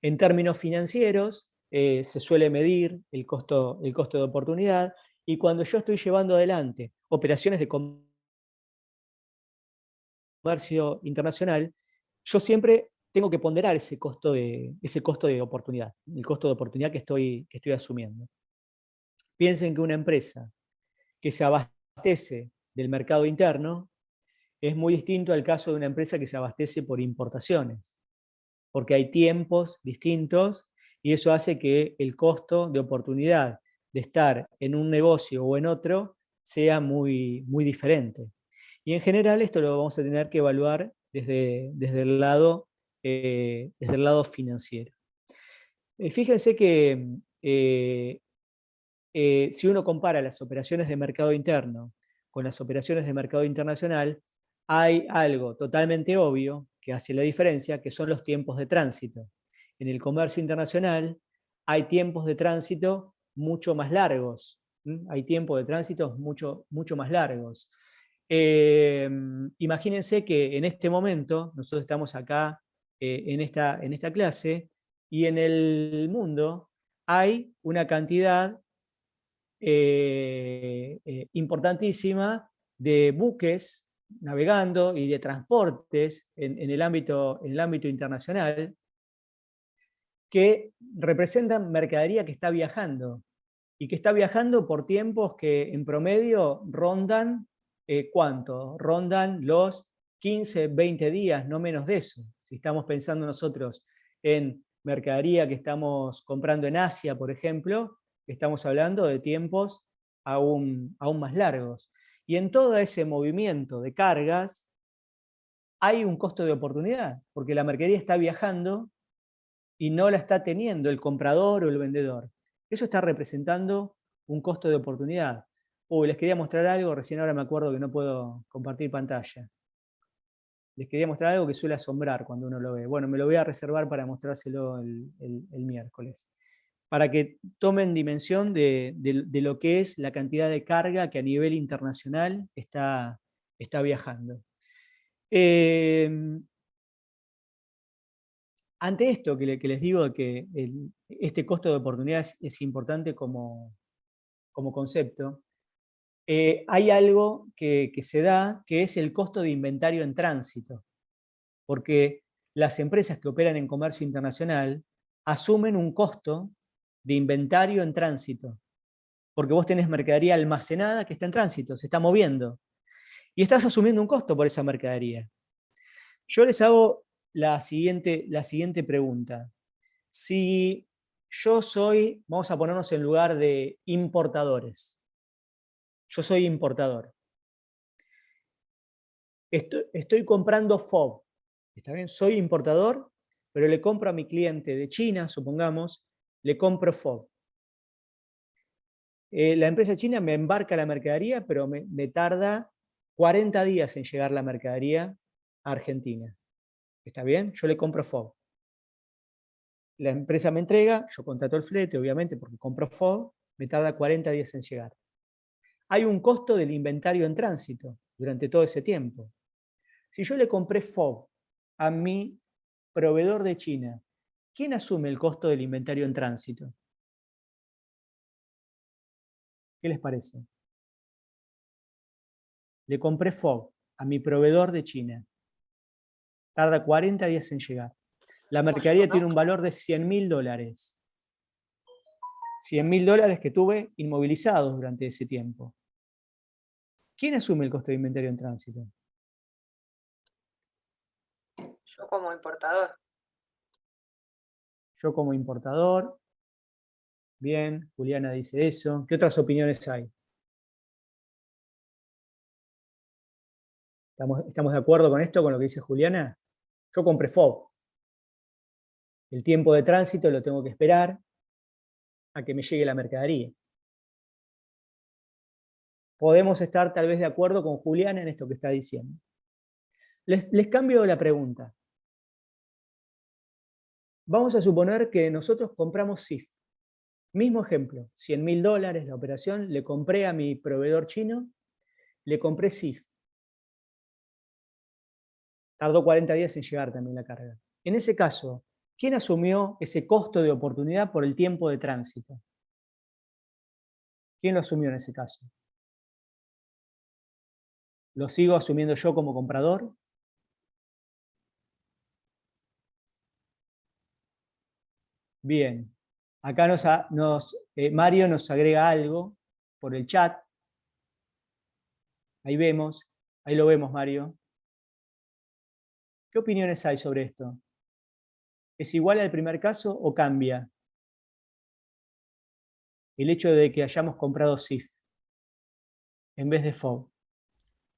En términos financieros, se suele medir el costo de oportunidad, y cuando yo estoy llevando adelante operaciones de comercio internacional, yo siempre tengo que ponderar ese costo de oportunidad, el costo de oportunidad que estoy asumiendo. Piensen que una empresa que se abastece del mercado interno es muy distinto al caso de una empresa que se abastece por importaciones, porque hay tiempos distintos y eso hace que el costo de oportunidad de estar en un negocio o en otro sea muy, muy diferente. Y en general esto lo vamos a tener que evaluar desde el lado financiero. Fíjense que si uno compara las operaciones de mercado interno con las operaciones de mercado internacional, hay algo totalmente obvio que hace la diferencia, que son los tiempos de tránsito. En el comercio internacional hay tiempos de tránsito mucho más largos. Hay tiempos de tránsito mucho, mucho más largos. Imagínense que en este momento, nosotros estamos acá en esta clase, y en el mundo hay una cantidad importantísima de buques navegando y de transportes en el ámbito internacional, que representan mercadería que está viajando, y que está viajando por tiempos que en promedio rondan, ¿cuánto? Rondan los 15, 20 días, no menos de eso. Si estamos pensando nosotros en mercadería que estamos comprando en Asia, por ejemplo, estamos hablando de tiempos aún más largos. Y en todo ese movimiento de cargas hay un costo de oportunidad, porque la mercadería está viajando y no la está teniendo el comprador o el vendedor. Eso está representando un costo de oportunidad. Les quería mostrar algo, recién ahora me acuerdo que no puedo compartir pantalla. Les quería mostrar algo que suele asombrar cuando uno lo ve. Bueno, me lo voy a reservar para mostrárselo el miércoles, para que tomen dimensión de lo que es la cantidad de carga que a nivel internacional está viajando. Ante esto que les digo, que este costo de oportunidad es importante como concepto, hay algo que se da, que es el costo de inventario en tránsito, porque las empresas que operan en comercio internacional asumen un costo de inventario en tránsito, porque vos tenés mercadería almacenada que está en tránsito, se está moviendo, y estás asumiendo un costo por esa mercadería. Yo les hago la siguiente pregunta. Si yo soy, vamos a ponernos en lugar de importadores. Yo soy importador. Estoy comprando FOB. ¿Está bien? Soy importador, pero le compro a mi cliente de China, supongamos, le compro FOB. La empresa china me embarca la mercadería, pero me tarda 40 días en llegar la mercadería a Argentina. ¿Está bien? Yo le compro FOB. La empresa me entrega, yo contrato el flete, obviamente, porque compro FOB, me tarda 40 días en llegar. Hay un costo del inventario en tránsito durante todo ese tiempo. Si yo le compré FOB a mi proveedor de China, ¿quién asume el costo del inventario en tránsito? ¿Qué les parece? Le compré FOB a mi proveedor de China. Tarda 40 días en llegar. La mercadería tiene un valor de $100.000. $100.000 que tuve inmovilizados durante ese tiempo. ¿Quién asume el costo de inventario en tránsito? Yo como importador. Yo como importador. Bien, Juliana dice eso. ¿Qué otras opiniones hay? ¿Estamos de acuerdo con esto, con lo que dice Juliana? Yo compré FOB. El tiempo de tránsito lo tengo que esperar a que me llegue la mercadería. Podemos estar tal vez de acuerdo con Juliana en esto que está diciendo. Les cambio la pregunta. Vamos a suponer que nosotros compramos CIF. Mismo ejemplo, $100.000 la operación, le compré a mi proveedor chino, le compré CIF. Tardó 40 días en llegar también la carga. En ese caso, ¿quién asumió ese costo de oportunidad por el tiempo de tránsito? ¿Quién lo asumió en ese caso? ¿Lo sigo asumiendo yo como comprador? Bien. Acá Mario nos agrega algo por el chat. Ahí vemos. Ahí lo vemos, Mario. ¿Qué opiniones hay sobre esto? ¿Es igual al primer caso o cambia el hecho de que hayamos comprado CIF en vez de FOB?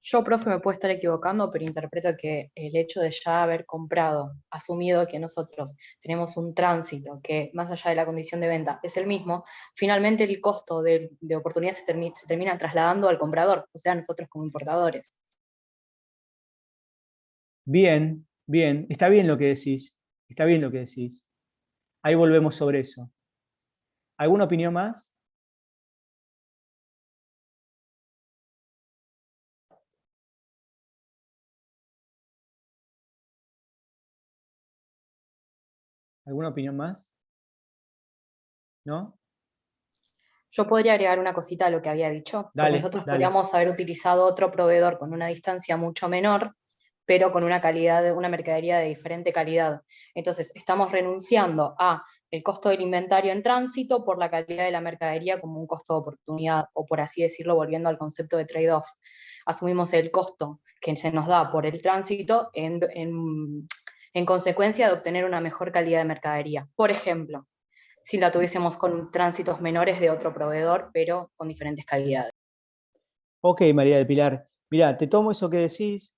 Yo, profe, me puedo estar equivocando, pero interpreto que el hecho de ya haber comprado, asumido que nosotros tenemos un tránsito que más allá de la condición de venta es el mismo, finalmente el costo de oportunidad se termina trasladando al comprador, o sea, nosotros como importadores. Bien, bien. Está bien lo que decís. Está bien lo que decís. Ahí volvemos sobre eso. ¿Alguna opinión más? ¿Alguna opinión más? ¿No? Yo podría agregar una cosita a lo que había dicho, porque Dale, nosotros dale. podríamos haber utilizado otro proveedor con una distancia mucho menor, pero con una mercadería de diferente calidad. Entonces, estamos renunciando a el costo del inventario en tránsito por la calidad de la mercadería como un costo de oportunidad, o por así decirlo, volviendo al concepto de trade-off. Asumimos el costo que se nos da por el tránsito en consecuencia de obtener una mejor calidad de mercadería. Por ejemplo, si la tuviésemos con tránsitos menores de otro proveedor, pero con diferentes calidades. Ok, María del Pilar. Mirá, te tomo eso que decís,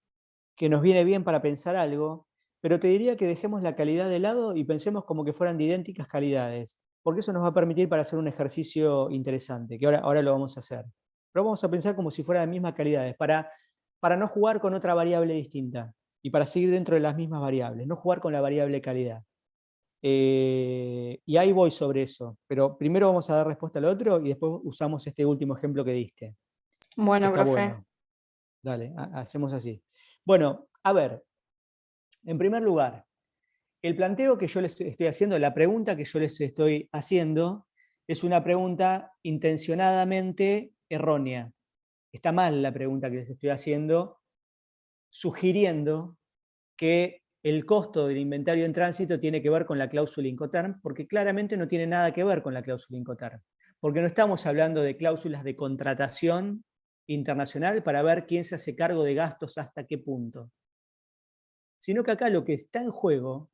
que nos viene bien para pensar algo, pero te diría que dejemos la calidad de lado y pensemos como que fueran de idénticas calidades, porque eso nos va a permitir para hacer un ejercicio interesante, que ahora lo vamos a hacer. Pero vamos a pensar como si fueran las mismas calidades, para no jugar con otra variable distinta y para seguir dentro de las mismas variables, no jugar con la variable calidad. Y ahí voy sobre eso, pero primero vamos a dar respuesta al otro y después usamos este último ejemplo que diste. Bueno, Está profe. bueno. Dale, hacemos así. Bueno, a ver, en primer lugar, el planteo que yo les estoy haciendo, la pregunta que yo les estoy haciendo, es una pregunta intencionadamente errónea. Está mal la pregunta que les estoy haciendo, sugiriendo que el costo del inventario en tránsito tiene que ver con la cláusula Incoterm, porque claramente no tiene nada que ver con la cláusula Incoterm, porque no estamos hablando de cláusulas de contratación internacional para ver quién se hace cargo de gastos hasta qué punto, sino que acá lo que está en juego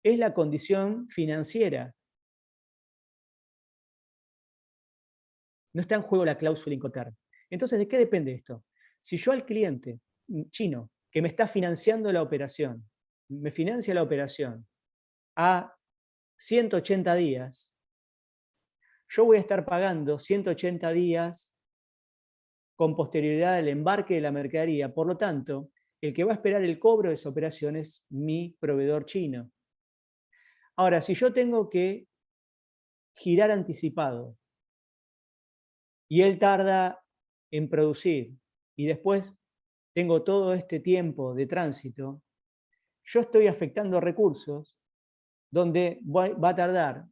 es la condición financiera. No está en juego la cláusula Incoterm. Entonces, ¿de qué depende esto? Si yo al cliente chino que me está financiando la operación, me financia la operación a 180 días, yo voy a estar pagando 180 días con posterioridad al embarque de la mercadería. Por lo tanto, el que va a esperar el cobro de esa operación es mi proveedor chino. Ahora, si yo tengo que girar anticipado y él tarda en producir y después tengo todo este tiempo de tránsito, yo estoy afectando recursos donde va a tardar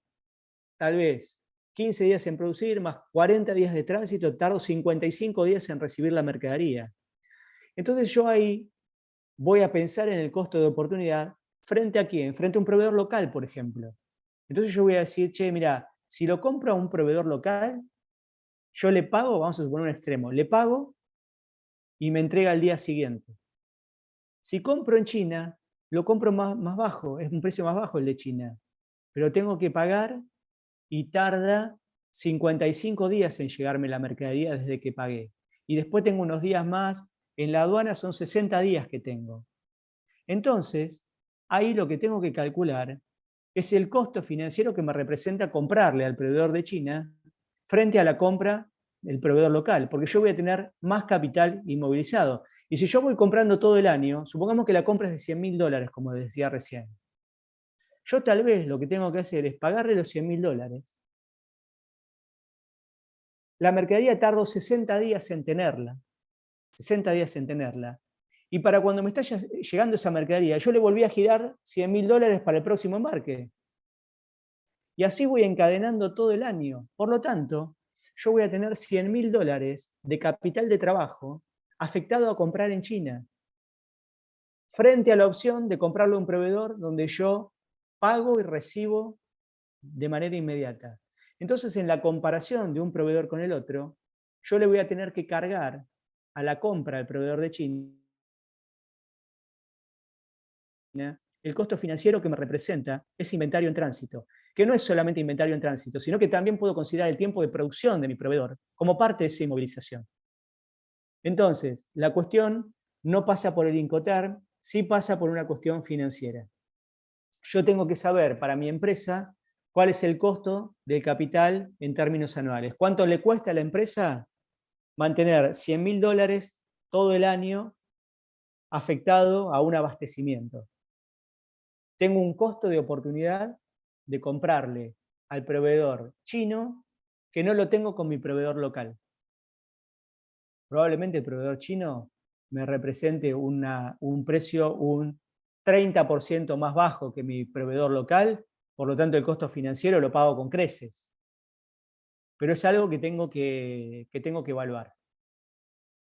tal vez 15 días en producir, más 40 días de tránsito, tardo 55 días en recibir la mercadería. Entonces yo ahí voy a pensar en el costo de oportunidad frente a quién, frente a un proveedor local, por ejemplo. Entonces yo voy a decir, che, mira, si lo compro a un proveedor local, yo le pago, vamos a suponer un extremo, le pago y me entrega al día siguiente. Si compro en China, lo compro más bajo, es un precio más bajo el de China, pero tengo que pagar y tarda 55 días en llegarme la mercadería desde que pagué. Y después tengo unos días más En la aduana son 60 días que tengo. Entonces, ahí lo que tengo que calcular es el costo financiero que me representa comprarle al proveedor de China frente a la compra del proveedor local, porque yo voy a tener más capital inmovilizado. Y si yo voy comprando todo el año, supongamos que la compra es de $100.000, como decía recién. Yo tal vez lo que tengo que hacer es pagarle los $100.000. La mercadería tardó 60 días en tenerla. 60 días en tenerla. Y para cuando me está llegando esa mercadería, yo le volví a girar $100.000 para el próximo embarque. Y así voy encadenando todo el año. Por lo tanto, yo voy a tener $100.000 de capital de trabajo afectado a comprar en China, frente a la opción de comprarlo a un proveedor donde yo pago y recibo de manera inmediata. Entonces, en la comparación de un proveedor con el otro, yo le voy a tener que cargar a la compra al proveedor de China el costo financiero que me representa ese inventario en tránsito, que no es solamente inventario en tránsito, sino que también puedo considerar el tiempo de producción de mi proveedor como parte de esa inmovilización. Entonces, la cuestión no pasa por el Incoterm, sí pasa por una cuestión financiera. Yo tengo que saber para mi empresa cuál es el costo del capital en términos anuales. ¿Cuánto le cuesta a la empresa mantener $100.000 todo el año afectado a un abastecimiento? Tengo un costo de oportunidad de comprarle al proveedor chino que no lo tengo con mi proveedor local. Probablemente el proveedor chino me represente un precio un 30% más bajo que mi proveedor local, por lo tanto el costo financiero lo pago con creces. Pero es algo que tengo que evaluar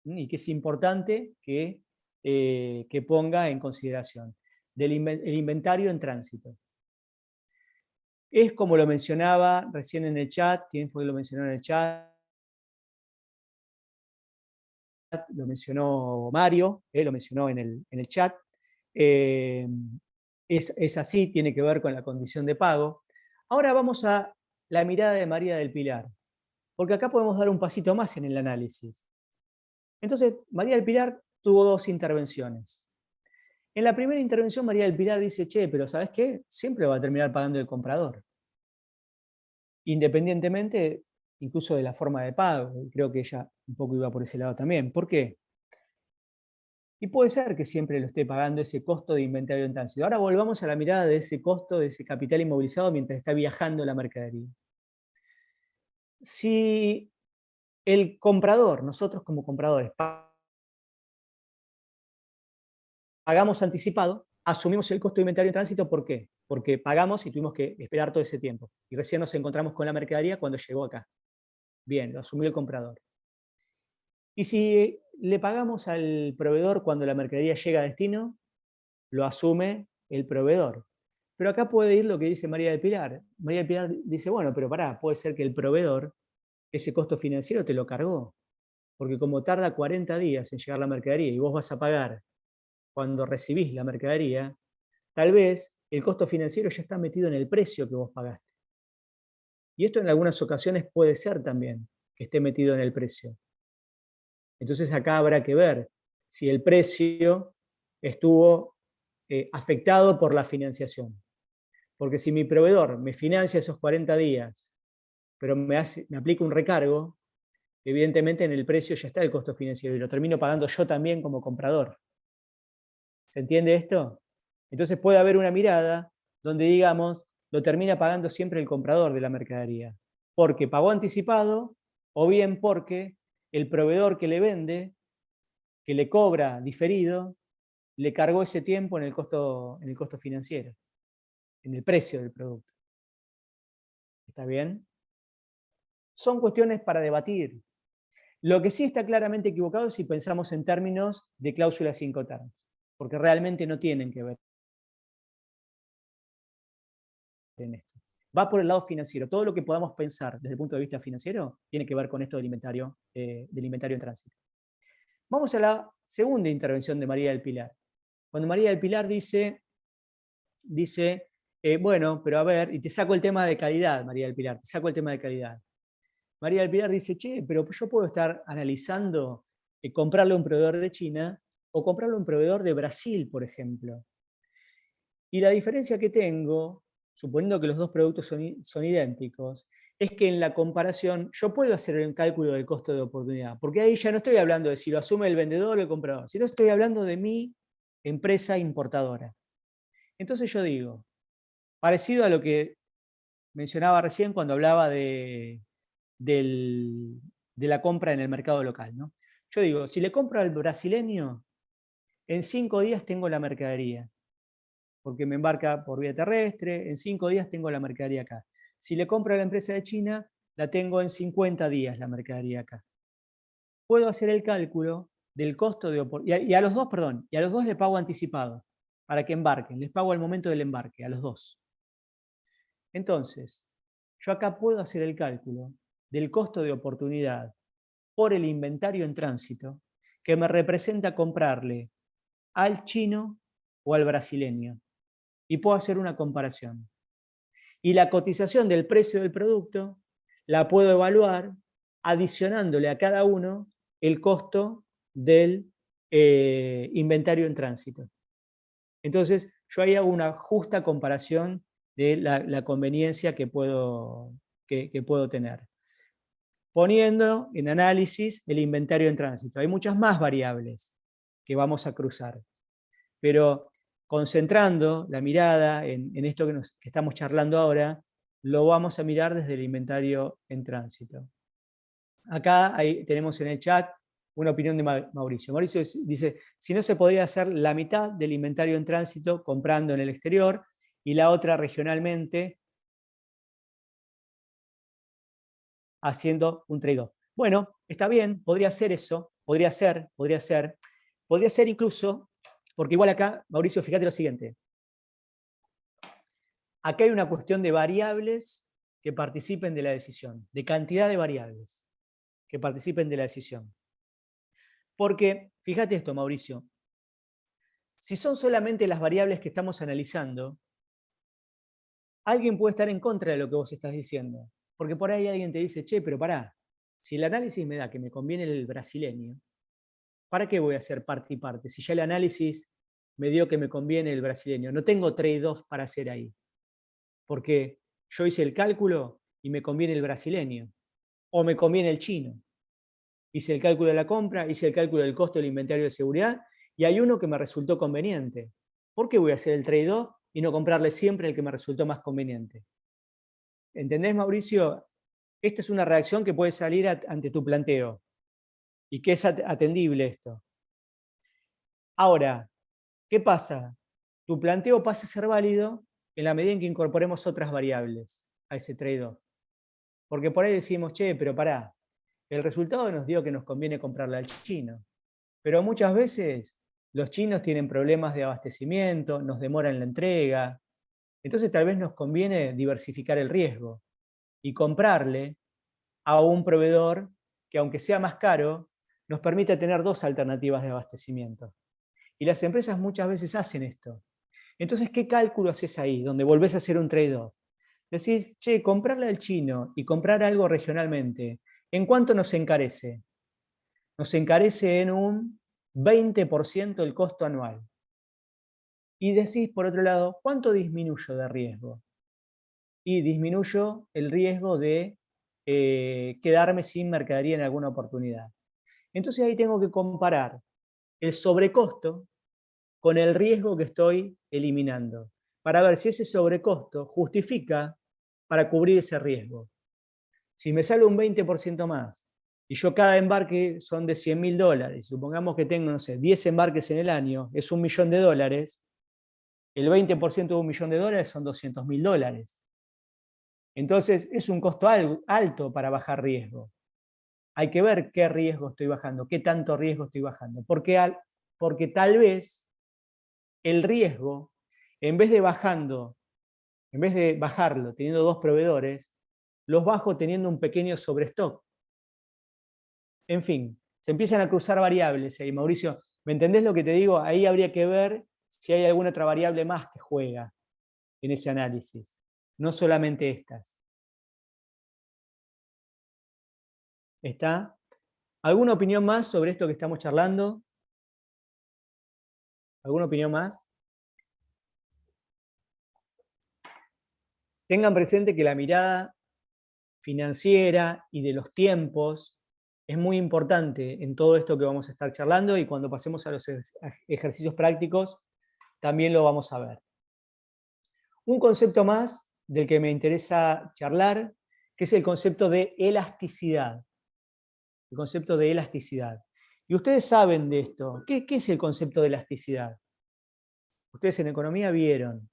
y que es importante que ponga en consideración. El inventario en tránsito. Es como lo mencionaba recién en el chat. ¿Quién fue que lo mencionó en el chat? Lo mencionó Mario, lo mencionó en el chat. Es así, tiene que ver con la condición de pago. Ahora vamos a la mirada de María del Pilar, porque acá podemos dar un pasito más en el análisis. Entonces, María del Pilar tuvo dos intervenciones. En la primera intervención, María del Pilar dice, che, pero ¿sabes qué? Siempre va a terminar pagando el comprador. Independientemente, incluso de la forma de pago. Creo que ella un poco iba por ese lado también. ¿Por qué? Y puede ser que siempre lo esté pagando ese costo de inventario en tránsito. Ahora volvamos a la mirada de ese costo, de ese capital inmovilizado mientras está viajando la mercadería. Si el comprador, nosotros como compradores, pagamos anticipado, asumimos el costo de inventario en tránsito, ¿por qué? Porque pagamos y tuvimos que esperar todo ese tiempo. Y recién nos encontramos con la mercadería cuando llegó acá. Bien, lo asumió el comprador. Y si le pagamos al proveedor cuando la mercadería llega a destino, lo asume el proveedor. Pero acá puede ir lo que dice María del Pilar. María del Pilar dice, bueno, pero pará, puede ser que el proveedor ese costo financiero te lo cargó. Porque como tarda 40 días en llegar la mercadería y vos vas a pagar cuando recibís la mercadería, tal vez el costo financiero ya está metido en el precio que vos pagaste. Y esto en algunas ocasiones puede ser también que esté metido en el precio. Entonces acá habrá que ver si el precio estuvo afectado por la financiación. Porque si mi proveedor me financia esos 40 días, pero me aplica un recargo, evidentemente en el precio ya está el costo financiero y lo termino pagando yo también como comprador. ¿Se entiende esto? Entonces puede haber una mirada donde, digamos, lo termina pagando siempre el comprador de la mercadería, porque pagó anticipado o bien porque el proveedor que le vende, que le cobra diferido, le cargó ese tiempo en el costo financiero, en el precio del producto. ¿Está bien? Son cuestiones para debatir. Lo que sí está claramente equivocado es si pensamos en términos de cláusulas Incoterms, porque realmente no tienen que ver en esto. Va por el lado financiero. Todo lo que podamos pensar desde el punto de vista financiero tiene que ver con esto del inventario en tránsito. Vamos a la segunda intervención de María del Pilar. Cuando María del Pilar dice bueno, pero a ver, y te saco el tema de calidad, María del Pilar, te saco el tema de calidad. María del Pilar dice, che, pero yo puedo estar analizando comprarle a un proveedor de China o comprarle a un proveedor de Brasil, por ejemplo. Y la diferencia que tengo, suponiendo que los dos productos son idénticos, es que en la comparación yo puedo hacer el cálculo del costo de oportunidad, porque ahí ya no estoy hablando de si lo asume el vendedor o el comprador, sino estoy hablando de mi empresa importadora. Entonces yo digo, parecido a lo que mencionaba recién cuando hablaba de la compra en el mercado local, ¿no? Yo digo, si le compro al brasileño, en 5 días tengo la mercadería, porque me embarca por vía terrestre, en 5 días tengo la mercadería acá. Si le compro a la empresa de China, la tengo en 50 días la mercadería acá. Puedo hacer el cálculo del costo de oportunidad, y a los dos le pago anticipado, para que embarquen, les pago al momento del embarque, a los dos. Entonces, yo acá puedo hacer el cálculo del costo de oportunidad por el inventario en tránsito, que me representa comprarle al chino o al brasileño. Y puedo hacer una comparación. Y la cotización del precio del producto la puedo evaluar adicionándole a cada uno el costo del inventario en tránsito. Entonces, yo ahí hago una justa comparación de la conveniencia que puedo tener, poniendo en análisis el inventario en tránsito. Hay muchas más variables que vamos a cruzar, pero concentrando la mirada en esto que estamos charlando ahora, lo vamos a mirar desde el inventario en tránsito. Acá tenemos en el chat una opinión de Mauricio. Mauricio dice, si no se podría hacer la mitad del inventario en tránsito comprando en el exterior y la otra regionalmente haciendo un trade-off. Bueno, está bien, podría ser eso, podría ser incluso, porque igual acá, Mauricio, fíjate lo siguiente. Acá hay una cuestión de variables que participen de la decisión, de cantidad de variables que participen de la decisión. Porque, fíjate esto, Mauricio, si son solamente las variables que estamos analizando, alguien puede estar en contra de lo que vos estás diciendo. Porque por ahí alguien te dice, che, pero pará, si el análisis me da que me conviene el brasileño, ¿para qué voy a hacer parte y parte? Si ya el análisis me dio que me conviene el brasileño, no tengo trade-off para hacer ahí. Porque yo hice el cálculo y me conviene el brasileño, o me conviene el chino. Hice el cálculo de la compra, hice el cálculo del costo del inventario de seguridad, y hay uno que me resultó conveniente. ¿Por qué voy a hacer el trade-off y no comprarle siempre el que me resultó más conveniente? ¿Entendés, Mauricio? Esta es una reacción que puede salir ante tu planteo, y que es atendible esto. Ahora, ¿qué pasa? Tu planteo pasa a ser válido en la medida en que incorporemos otras variables a ese trade-off. Porque por ahí decimos, che, pero pará, el resultado nos dio que nos conviene comprarle al chino. Pero muchas veces los chinos tienen problemas de abastecimiento, nos demoran la entrega. Entonces tal vez nos conviene diversificar el riesgo y comprarle a un proveedor que, aunque sea más caro, nos permite tener dos alternativas de abastecimiento. Y las empresas muchas veces hacen esto. Entonces, ¿qué cálculo haces ahí, donde volvés a hacer un trade-off? Decís, che, comprarle al chino y comprar algo regionalmente, ¿en cuánto nos encarece? Nos encarece en un 20% el costo anual. Y decís, por otro lado, ¿cuánto disminuyo de riesgo? Y disminuyo el riesgo de quedarme sin mercadería en alguna oportunidad. Entonces ahí tengo que comparar el sobrecosto con el riesgo que estoy eliminando, para ver si ese sobrecosto justifica para cubrir ese riesgo. Si me sale un 20% más, y yo cada embarque son de $100.000, supongamos que tengo, no sé, 10 embarques en el año, es $1.000.000, el 20% de $1.000.000 son $200.000. Entonces es un costo alto para bajar riesgo. Hay que ver qué riesgo estoy bajando, qué tanto riesgo estoy bajando, porque tal vez el riesgo, en vez de bajarlo teniendo dos proveedores, los bajo teniendo un pequeño sobrestock. En fin, se empiezan a cruzar variables ahí, Mauricio. ¿Me entendés lo que te digo? Ahí habría que ver si hay alguna otra variable más que juega en ese análisis, no solamente estas. ¿Está? ¿Alguna opinión más sobre esto que estamos charlando? ¿Alguna opinión más? Tengan presente que la mirada financiera y de los tiempos es muy importante en todo esto que vamos a estar charlando, y cuando pasemos a los ejercicios prácticos también lo vamos a ver. Un concepto más del que me interesa charlar, que es el concepto de elasticidad. El concepto de elasticidad. Y ustedes saben de esto. ¿Qué es el concepto de elasticidad? Ustedes en economía vieron.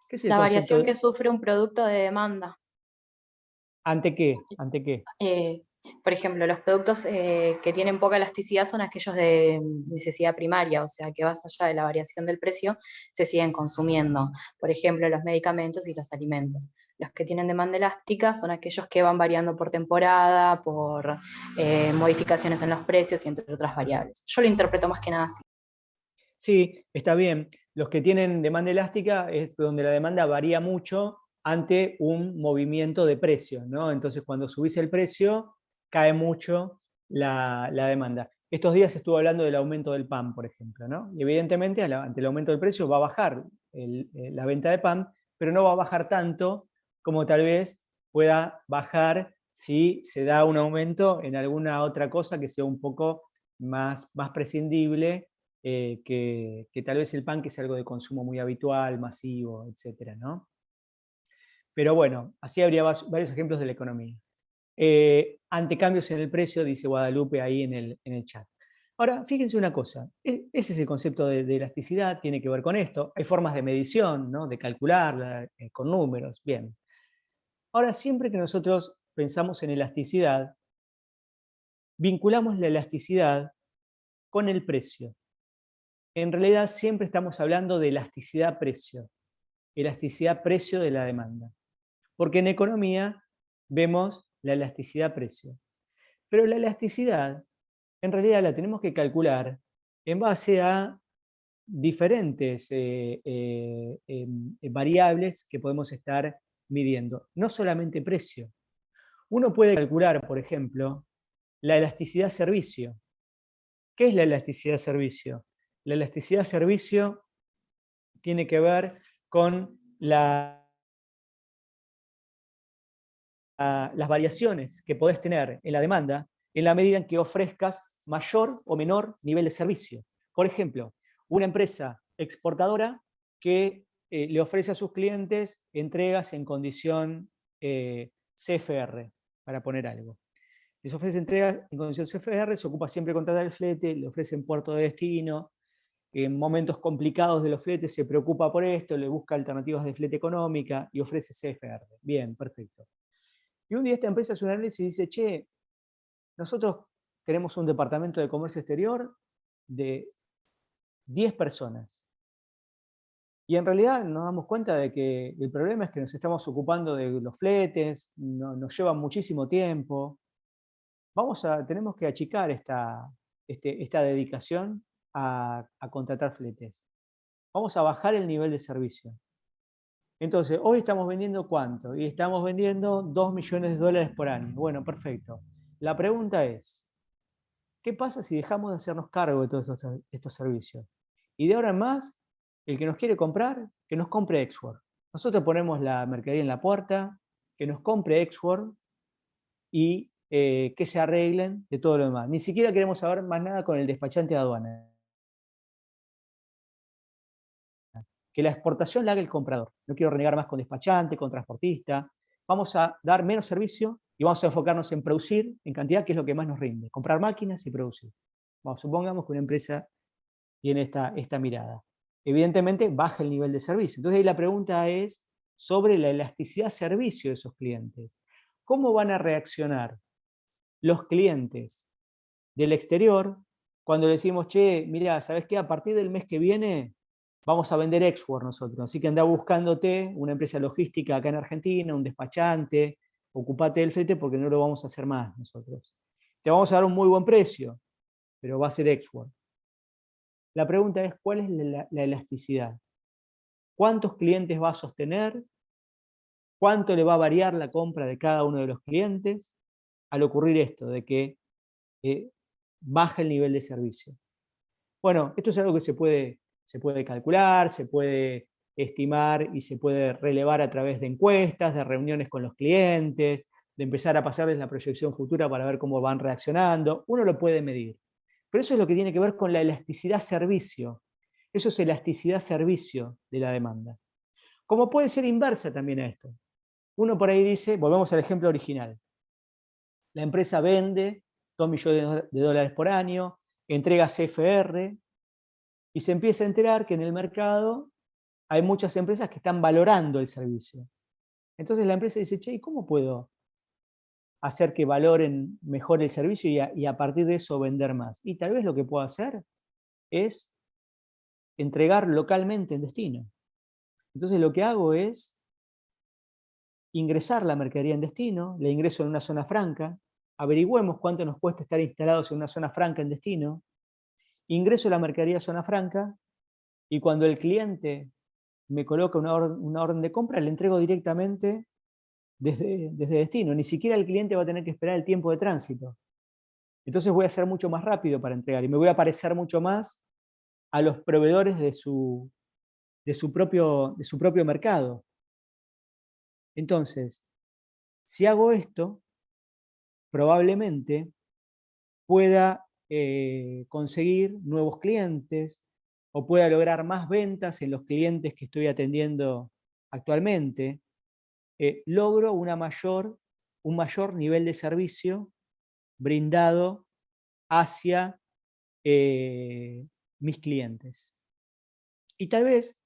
¿Qué es el La concepto variación que sufre un producto de demanda. ¿Ante qué? ¿Ante qué? Por ejemplo, los productos que tienen poca elasticidad son aquellos de necesidad primaria, o sea, que más allá de la variación del precio, se siguen consumiendo. Por ejemplo, los medicamentos y los alimentos. Los que tienen demanda elástica son aquellos que van variando por temporada, por modificaciones en los precios y entre otras variables. Yo lo interpreto más que nada así. Sí, está bien. Los que tienen demanda elástica es donde la demanda varía mucho ante un movimiento de precio, ¿no? Entonces, cuando subís el precio, cae mucho la demanda. Estos días estuve hablando del aumento del pan, por ejemplo, ¿no? Y evidentemente, ante el aumento del precio va a bajar la venta de pan, pero no va a bajar tanto como tal vez pueda bajar si se da un aumento en alguna otra cosa que sea un poco más prescindible, que tal vez el pan, que es algo de consumo muy habitual, masivo, etcétera, ¿no? Pero bueno, así habría varios ejemplos de la economía. Ante cambios en el precio, dice Guadalupe ahí en el chat. Ahora, fíjense una cosa, ese es el concepto de elasticidad, tiene que ver con esto. Hay formas de medición, ¿no? De calcularla con números, bien. Ahora, siempre que nosotros pensamos en elasticidad, vinculamos la elasticidad con el precio. En realidad siempre estamos hablando de elasticidad-precio de la demanda. Porque en economía vemos la elasticidad-precio. Pero la elasticidad, en realidad la tenemos que calcular en base a diferentes variables que podemos estar midiendo. No solamente precio. Uno puede calcular, por ejemplo, la elasticidad-servicio. ¿Qué es la elasticidad-servicio? La elasticidad-servicio tiene que ver con las variaciones que podés tener en la demanda en la medida en que ofrezcas mayor o menor nivel de servicio. Por ejemplo, una empresa exportadora que le ofrece a sus clientes entregas en condición CFR, para poner algo. Les ofrece entregas en condición CFR, se ocupa siempre de contratar el flete, le ofrecen puerto de destino. En momentos complicados de los fletes se preocupa por esto, le busca alternativas de flete económica y ofrece CFR. Bien, perfecto. Y un día esta empresa hace un análisis y dice, che, nosotros tenemos un departamento de comercio exterior de 10 personas. Y en realidad nos damos cuenta de que el problema es que nos estamos ocupando de los fletes, nos llevan muchísimo tiempo. Tenemos que achicar esta dedicación a contratar fletes. Vamos a bajar el nivel de servicio. Entonces, hoy estamos vendiendo ¿cuánto? Y estamos vendiendo $2 millones por año. Bueno, perfecto. La pregunta es, ¿qué pasa si dejamos de hacernos cargo de todos estos servicios? Y de ahora en más, el que nos quiere comprar, que nos compre Exwork. Nosotros ponemos la mercadería en la puerta, que nos compre Exwork y que se arreglen de todo lo demás. Ni siquiera queremos saber más nada con el despachante de aduana. Que la exportación la haga el comprador. No quiero renegar más con despachante, con transportista. Vamos a dar menos servicio y vamos a enfocarnos en producir en cantidad, que es lo que más nos rinde. Comprar máquinas y producir. Supongamos que una empresa tiene esta mirada. Evidentemente baja el nivel de servicio. Entonces ahí la pregunta es sobre la elasticidad servicio de esos clientes. ¿Cómo van a reaccionar los clientes del exterior cuando le decimos, che, mira, ¿sabes qué? A partir del mes que viene vamos a vender Exwork nosotros, así que anda buscándote una empresa logística acá en Argentina, un despachante, ocupate del flete porque no lo vamos a hacer más nosotros. Te vamos a dar un muy buen precio, pero va a ser Exwork. La pregunta es, ¿cuál es la elasticidad? ¿Cuántos clientes va a sostener? ¿Cuánto le va a variar la compra de cada uno de los clientes al ocurrir esto, de que baja el nivel de servicio. Bueno, esto es algo que se puede calcular, se puede estimar y se puede relevar a través de encuestas, de reuniones con los clientes, de empezar a pasarles la proyección futura para ver cómo van reaccionando. Uno lo puede medir. Pero eso es lo que tiene que ver con la elasticidad servicio. Eso es elasticidad servicio de la demanda. Como puede ser inversa también a esto. Uno por ahí dice, volvemos al ejemplo original. La empresa vende 2 millones de dólares por año, entrega CFR, y se empieza a enterar que en el mercado hay muchas empresas que están valorando el servicio. Entonces la empresa dice, che, ¿y cómo puedo hacer que valoren mejor el servicio y a partir de eso vender más? Y tal vez lo que puedo hacer es entregar localmente en destino. Entonces lo que hago es ingresar la mercadería en destino, la ingreso en una zona franca, averigüemos cuánto nos cuesta estar instalados en una zona franca en destino, ingreso la mercadería a zona franca y cuando el cliente me coloca una orden de compra, le entrego directamente desde destino. Ni siquiera el cliente va a tener que esperar el tiempo de tránsito. Entonces voy a ser mucho más rápido para entregar y me voy a parecer mucho más a los proveedores de su propio mercado. Entonces, si hago esto, probablemente pueda conseguir nuevos clientes o pueda lograr más ventas en los clientes que estoy atendiendo actualmente. Logro un mayor nivel de servicio brindado hacia mis clientes. Y tal vez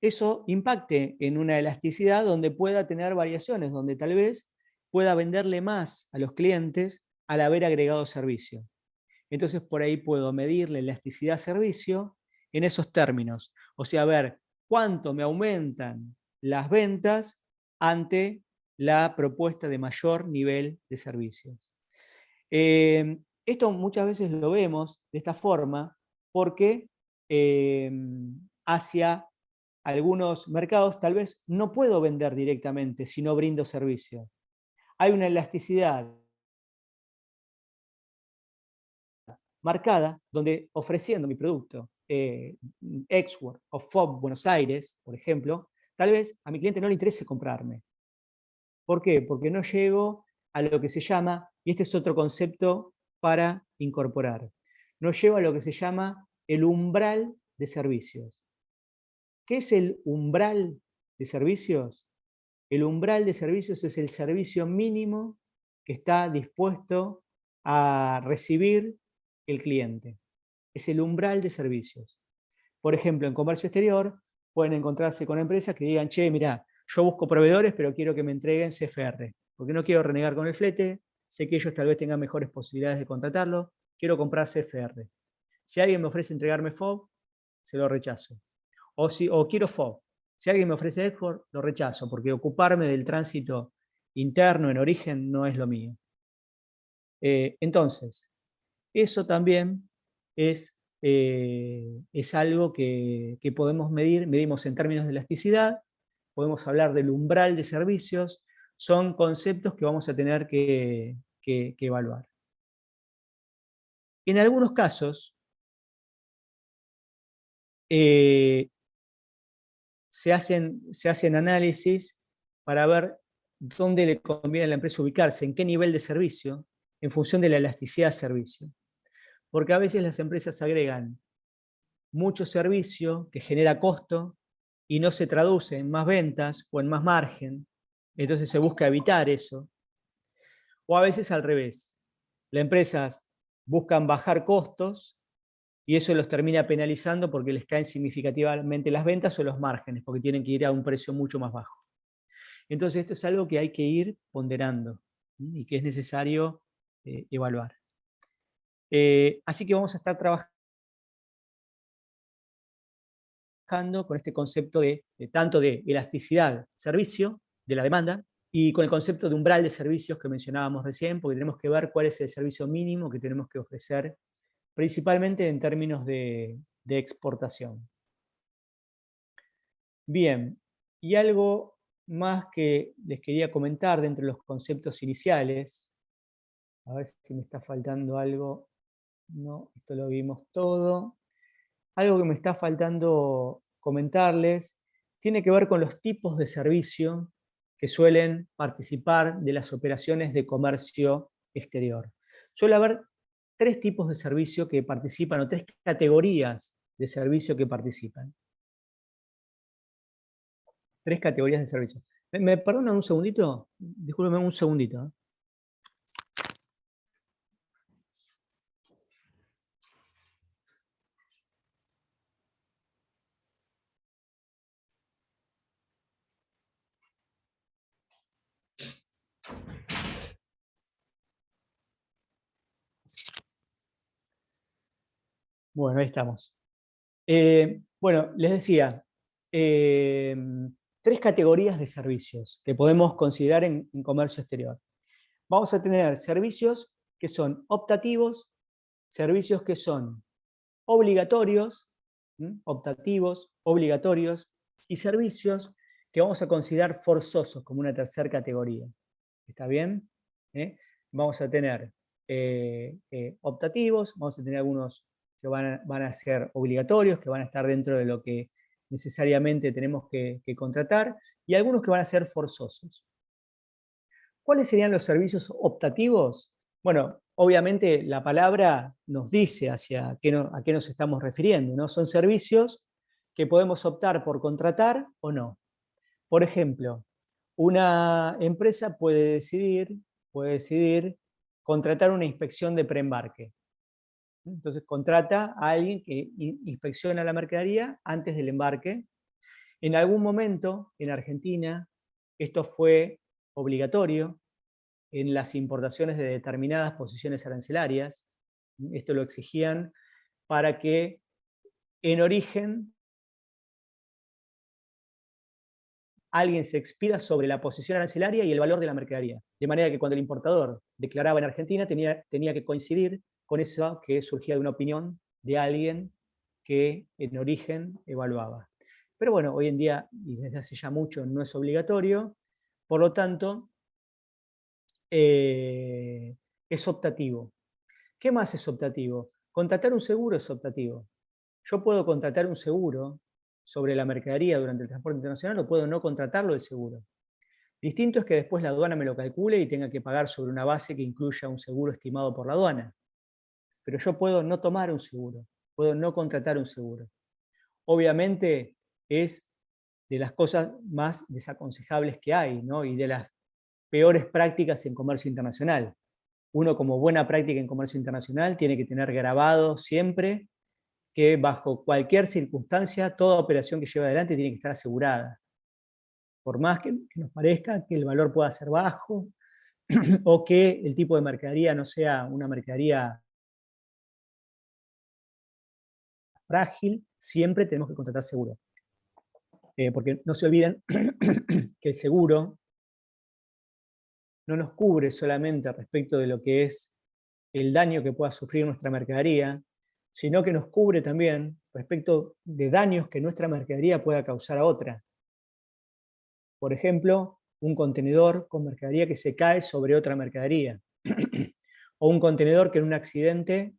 eso impacte en una elasticidad donde pueda tener variaciones, donde tal vez pueda venderle más a los clientes al haber agregado servicio. Entonces por ahí puedo medir la elasticidad servicio en esos términos. O sea, ver cuánto me aumentan las ventas ante la propuesta de mayor nivel de servicios. Esto muchas veces lo vemos de esta forma porque hacia algunos mercados tal vez no puedo vender directamente si no brindo servicio. Hay una elasticidad marcada donde ofreciendo mi producto Exwork o FOB Buenos Aires, por ejemplo, tal vez a mi cliente no le interese comprarme. ¿Por qué? Porque no llego a lo que se llama, y este es otro concepto para incorporar, no llego a lo que se llama el umbral de servicios. ¿Qué es el umbral de servicios? El umbral de servicios es el servicio mínimo que está dispuesto a recibir el cliente. Es el umbral de servicios. Por ejemplo, en comercio exterior pueden encontrarse con empresas que digan, che, mirá, yo busco proveedores, pero quiero que me entreguen CFR, porque no quiero renegar con el flete, sé que ellos tal vez tengan mejores posibilidades de contratarlo, quiero comprar CFR. Si alguien me ofrece entregarme FOB, se lo rechazo. O quiero FOB. Si alguien me ofrece export, lo rechazo, porque ocuparme del tránsito interno en origen no es lo mío. Entonces, eso también es algo que podemos medir, medimos en términos de elasticidad, podemos hablar del umbral de servicios, son conceptos que vamos a tener que evaluar. En algunos casos, se hacen análisis para ver dónde le conviene a la empresa ubicarse, en qué nivel de servicio, en función de la elasticidad de servicio. Porque a veces las empresas agregan mucho servicio que genera costo y no se traduce en más ventas o en más margen, entonces se busca evitar eso. O a veces al revés, las empresas buscan bajar costos y eso los termina penalizando porque les caen significativamente las ventas o los márgenes, porque tienen que ir a un precio mucho más bajo. Entonces esto es algo que hay que ir ponderando y que es necesario evaluar. Así que vamos a estar trabajando con este concepto tanto de elasticidad, servicio, de la demanda, y con el concepto de umbral de servicios que mencionábamos recién, porque tenemos que ver cuál es el servicio mínimo que tenemos que ofrecer, principalmente en términos de exportación. Bien, y algo más que les quería comentar dentro de los conceptos iniciales, a ver si me está faltando algo. No, esto lo vimos todo. Algo que me está faltando comentarles tiene que ver con los tipos de servicio que suelen participar de las operaciones de comercio exterior. Suele haber 3 tipos de servicio que participan, o 3 categorías de servicio que participan. 3 categorías de servicio. ¿Me perdonan un segundito? Discúlpenme un segundito. Bueno, ahí estamos. Bueno, les decía, 3 categorías de servicios que podemos considerar en comercio exterior. Vamos a tener servicios que son optativos, servicios que son obligatorios, optativos, obligatorios, y servicios que vamos a considerar forzosos como una tercera categoría. ¿Está bien? Vamos a tener optativos, vamos a tener algunos que van a ser obligatorios, que van a estar dentro de lo que necesariamente tenemos que contratar, y algunos que van a ser forzosos. ¿Cuáles serían los servicios optativos? Bueno, obviamente la palabra nos dice a qué nos estamos refiriendo, ¿no? Son servicios que podemos optar por contratar o no. Por ejemplo, una empresa puede decidir contratar una inspección de preembarque. Entonces contrata a alguien que inspecciona la mercadería antes del embarque. En algún momento en Argentina esto fue obligatorio en las importaciones de determinadas posiciones arancelarias. Esto lo exigían para que en origen alguien se expida sobre la posición arancelaria y el valor de la mercadería. De manera que cuando el importador declaraba en Argentina tenía que coincidir con eso que surgía de una opinión de alguien que en origen evaluaba. Pero bueno, hoy en día, y desde hace ya mucho, no es obligatorio, por lo tanto, es optativo. ¿Qué más es optativo? Contratar un seguro es optativo. Yo puedo contratar un seguro sobre la mercadería durante el transporte internacional o puedo no contratarlo el seguro. Distinto es que después la aduana me lo calcule y tenga que pagar sobre una base que incluya un seguro estimado por la aduana. Pero yo puedo no tomar un seguro, puedo no contratar un seguro. Obviamente es de las cosas más desaconsejables que hay, ¿no? Y de las peores prácticas en comercio internacional. Uno, como buena práctica en comercio internacional, tiene que tener grabado siempre que bajo cualquier circunstancia, toda operación que lleve adelante tiene que estar asegurada. Por más que nos parezca que el valor pueda ser bajo o que el tipo de mercadería no sea una mercadería frágil, siempre tenemos que contratar seguro. Porque no se olviden que el seguro no nos cubre solamente respecto de lo que es el daño que pueda sufrir nuestra mercadería, sino que nos cubre también respecto de daños que nuestra mercadería pueda causar a otra. Por ejemplo, un contenedor con mercadería que se cae sobre otra mercadería. O un contenedor que en un accidente,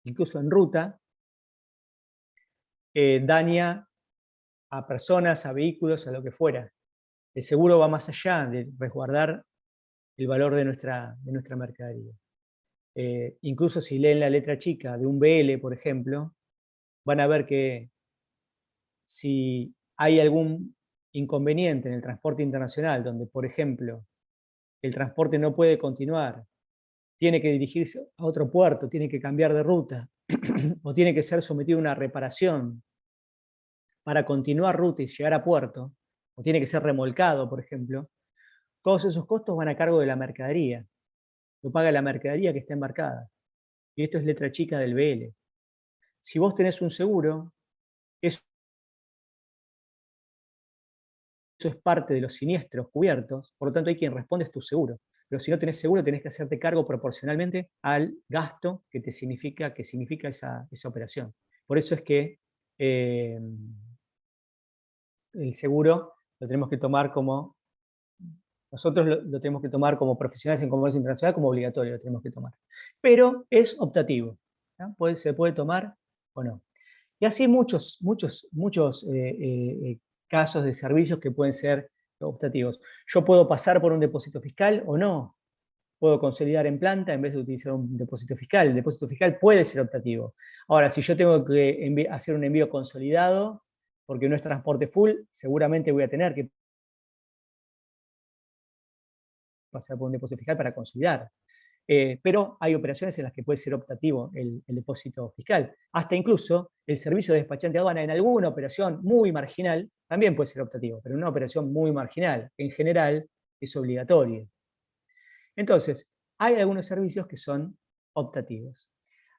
incluso en ruta, daña a personas, a vehículos, a lo que fuera. El seguro va más allá de resguardar el valor de nuestra mercadería. Incluso si leen la letra chica de un BL, por ejemplo, van a ver que si hay algún inconveniente en el transporte internacional, donde, por ejemplo, el transporte no puede continuar, tiene que dirigirse a otro puerto, tiene que cambiar de ruta, o tiene que ser sometido a una reparación para continuar ruta y llegar a puerto, o tiene que ser remolcado, por ejemplo, todos esos costos van a cargo de la mercadería. Lo paga la mercadería que está embarcada. Y esto es letra chica del BL. Si vos tenés un seguro, eso es parte de los siniestros cubiertos, por lo tanto hay quien responde es tu seguro. Pero si no tenés seguro, tenés que hacerte cargo proporcionalmente al gasto que significa esa operación. Por eso es que el seguro lo tenemos que tomar como Nosotros lo tenemos que tomar como profesionales en comercio internacional, como obligatorio lo tenemos que tomar. Pero es optativo, ¿no? Se puede tomar o no. Y así muchos casos de servicios que pueden ser optativos. Yo puedo pasar por un depósito fiscal o no. Puedo consolidar en planta en vez de utilizar un depósito fiscal. El depósito fiscal puede ser optativo. Ahora, si yo tengo que hacer un envío consolidado, porque no es transporte full, seguramente voy a tener que pasar por un depósito fiscal para consolidar. Pero hay operaciones en las que puede ser optativo el depósito fiscal. Hasta incluso el servicio de despachante de aduana en alguna operación muy marginal también puede ser optativo, pero en una operación muy marginal. En general es obligatorio. Entonces, hay algunos servicios que son optativos.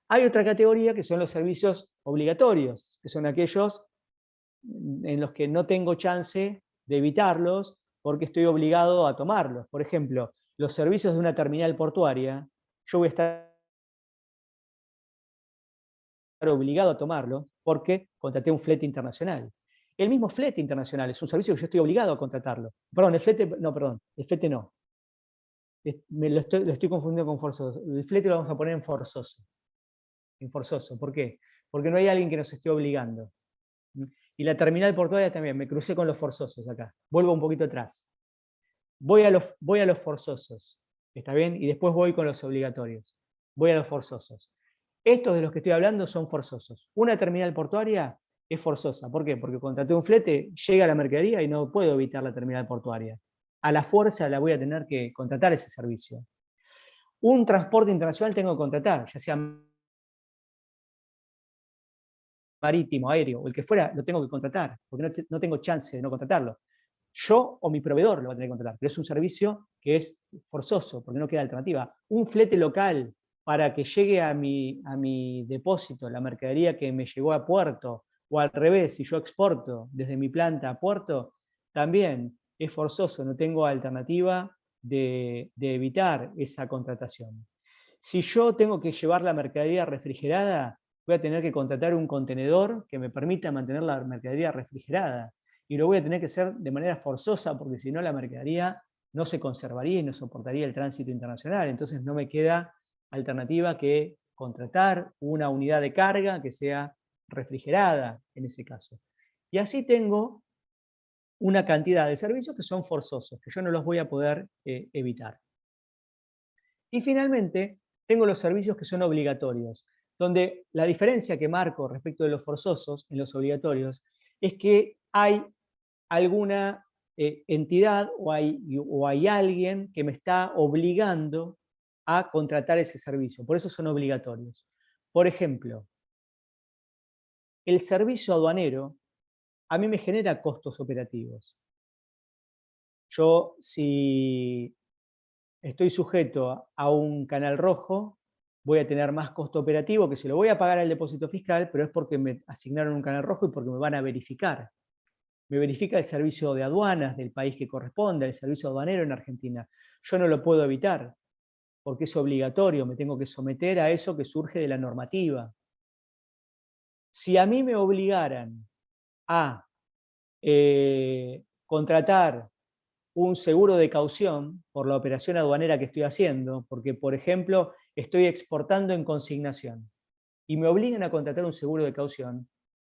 Hay otra categoría que son los servicios obligatorios, que son aquellos en los que no tengo chance de evitarlos porque estoy obligado a tomarlos. Por ejemplo, los servicios de una terminal portuaria, yo voy a estar obligado a tomarlo porque contraté un flete internacional. El mismo flete internacional es un servicio que yo estoy obligado a contratarlo. Perdón, el flete no. Lo estoy confundiendo con forzoso. El flete lo vamos a poner en forzoso. En forzoso. ¿Por qué? Porque no hay alguien que nos esté obligando. Y la terminal portuaria también, me crucé con los forzosos acá. Vuelvo un poquito atrás. Voy a los forzosos, ¿está bien? Y después voy con los obligatorios. Voy a los forzosos. Estos de los que estoy hablando son forzosos. Una terminal portuaria es forzosa. ¿Por qué? Porque contraté un flete, llega la mercadería y no puedo evitar la terminal portuaria. A la fuerza la voy a tener que contratar ese servicio. Un transporte internacional tengo que contratar, ya sea marítimo, aéreo, o el que fuera, lo tengo que contratar, porque no tengo chance de no contratarlo. Yo o mi proveedor lo va a tener que contratar, pero es un servicio que es forzoso, porque no queda alternativa. Un flete local para que llegue a mi depósito la mercadería que me llegó a puerto, o al revés, si yo exporto desde mi planta a puerto, también es forzoso, no tengo alternativa de evitar esa contratación. Si yo tengo que llevar la mercadería refrigerada, voy a tener que contratar un contenedor que me permita mantener la mercadería refrigerada. Y lo voy a tener que hacer de manera forzosa, porque si no la mercadería no se conservaría y no soportaría el tránsito internacional. Entonces no me queda alternativa que contratar una unidad de carga que sea refrigerada en ese caso. Y así tengo una cantidad de servicios que son forzosos, que yo no los voy a poder evitar. Y finalmente, tengo los servicios que son obligatorios, donde la diferencia que marco respecto de los forzosos en los obligatorios es que hay alguna entidad o hay alguien que me está obligando a contratar ese servicio. Por eso son obligatorios. Por ejemplo, el servicio aduanero a mí me genera costos operativos. Yo, si estoy sujeto a un canal rojo, voy a tener más costo operativo que se lo voy a pagar al depósito fiscal, pero es porque me asignaron un canal rojo y porque me van a verificar. Me verifica el servicio de aduanas del país que corresponde, el servicio aduanero en Argentina. Yo no lo puedo evitar, porque es obligatorio, me tengo que someter a eso que surge de la normativa. Si a mí me obligaran a contratar un seguro de caución por la operación aduanera que estoy haciendo, porque, por ejemplo, estoy exportando en consignación y me obligan a contratar un seguro de caución,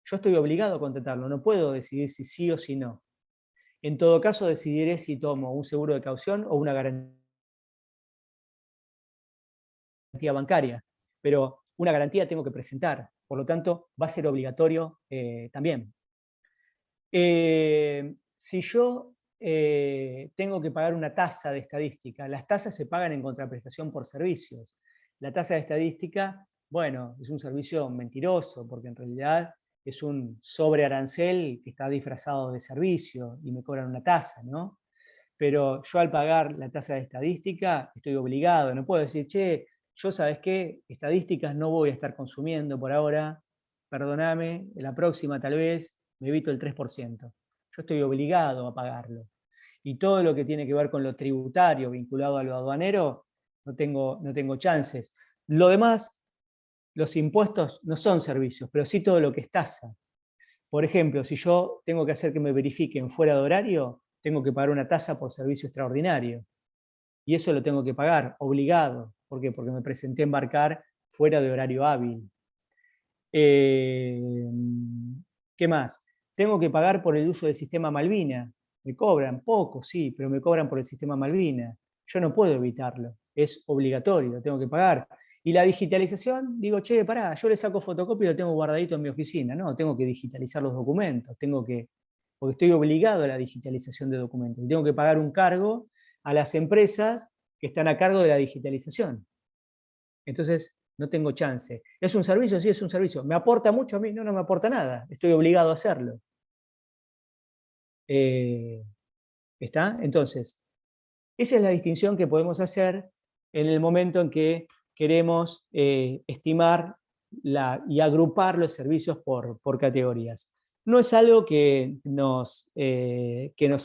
yo estoy obligado a contratarlo, no puedo decidir si sí o si no. En todo caso, decidiré si tomo un seguro de caución o una garantía bancaria, pero una garantía tengo que presentar, por lo tanto, va a ser obligatorio también. Si yo tengo que pagar una tasa de estadística, las tasas se pagan en contraprestación por servicios. La tasa de estadística, bueno, es un servicio mentiroso, porque en realidad es un sobrearancel que está disfrazado de servicio y me cobran una tasa, ¿no? Pero yo al pagar la tasa de estadística estoy obligado, no puedo decir, che, yo sabes qué, estadísticas no voy a estar consumiendo por ahora, perdóname, la próxima tal vez me evito el 3%. Yo estoy obligado a pagarlo. Y todo lo que tiene que ver con lo tributario vinculado a lo aduanero, no tengo chances. Lo demás, los impuestos no son servicios, pero sí todo lo que es tasa. Por ejemplo, si yo tengo que hacer que me verifiquen fuera de horario, tengo que pagar una tasa por servicio extraordinario. Y eso lo tengo que pagar, obligado. ¿Por qué? Porque me presenté a embarcar fuera de horario hábil. ¿Qué más? Tengo que pagar por el uso del sistema Malvina. Me cobran poco, sí, pero me cobran por el sistema Malvina. Yo no puedo evitarlo, es obligatorio, lo tengo que pagar. Y la digitalización, digo, che, pará, yo le saco fotocopia y lo tengo guardadito en mi oficina. No, tengo que digitalizar los documentos, porque estoy obligado a la digitalización de documentos. Y tengo que pagar un cargo a las empresas que están a cargo de la digitalización. Entonces, no tengo chance. ¿Es un servicio? Sí, es un servicio. ¿Me aporta mucho a mí? No, no me aporta nada. Estoy obligado a hacerlo. ¿Está? Entonces, esa es la distinción que podemos hacer en el momento en que queremos estimar y agrupar los servicios por categorías. No es algo que nos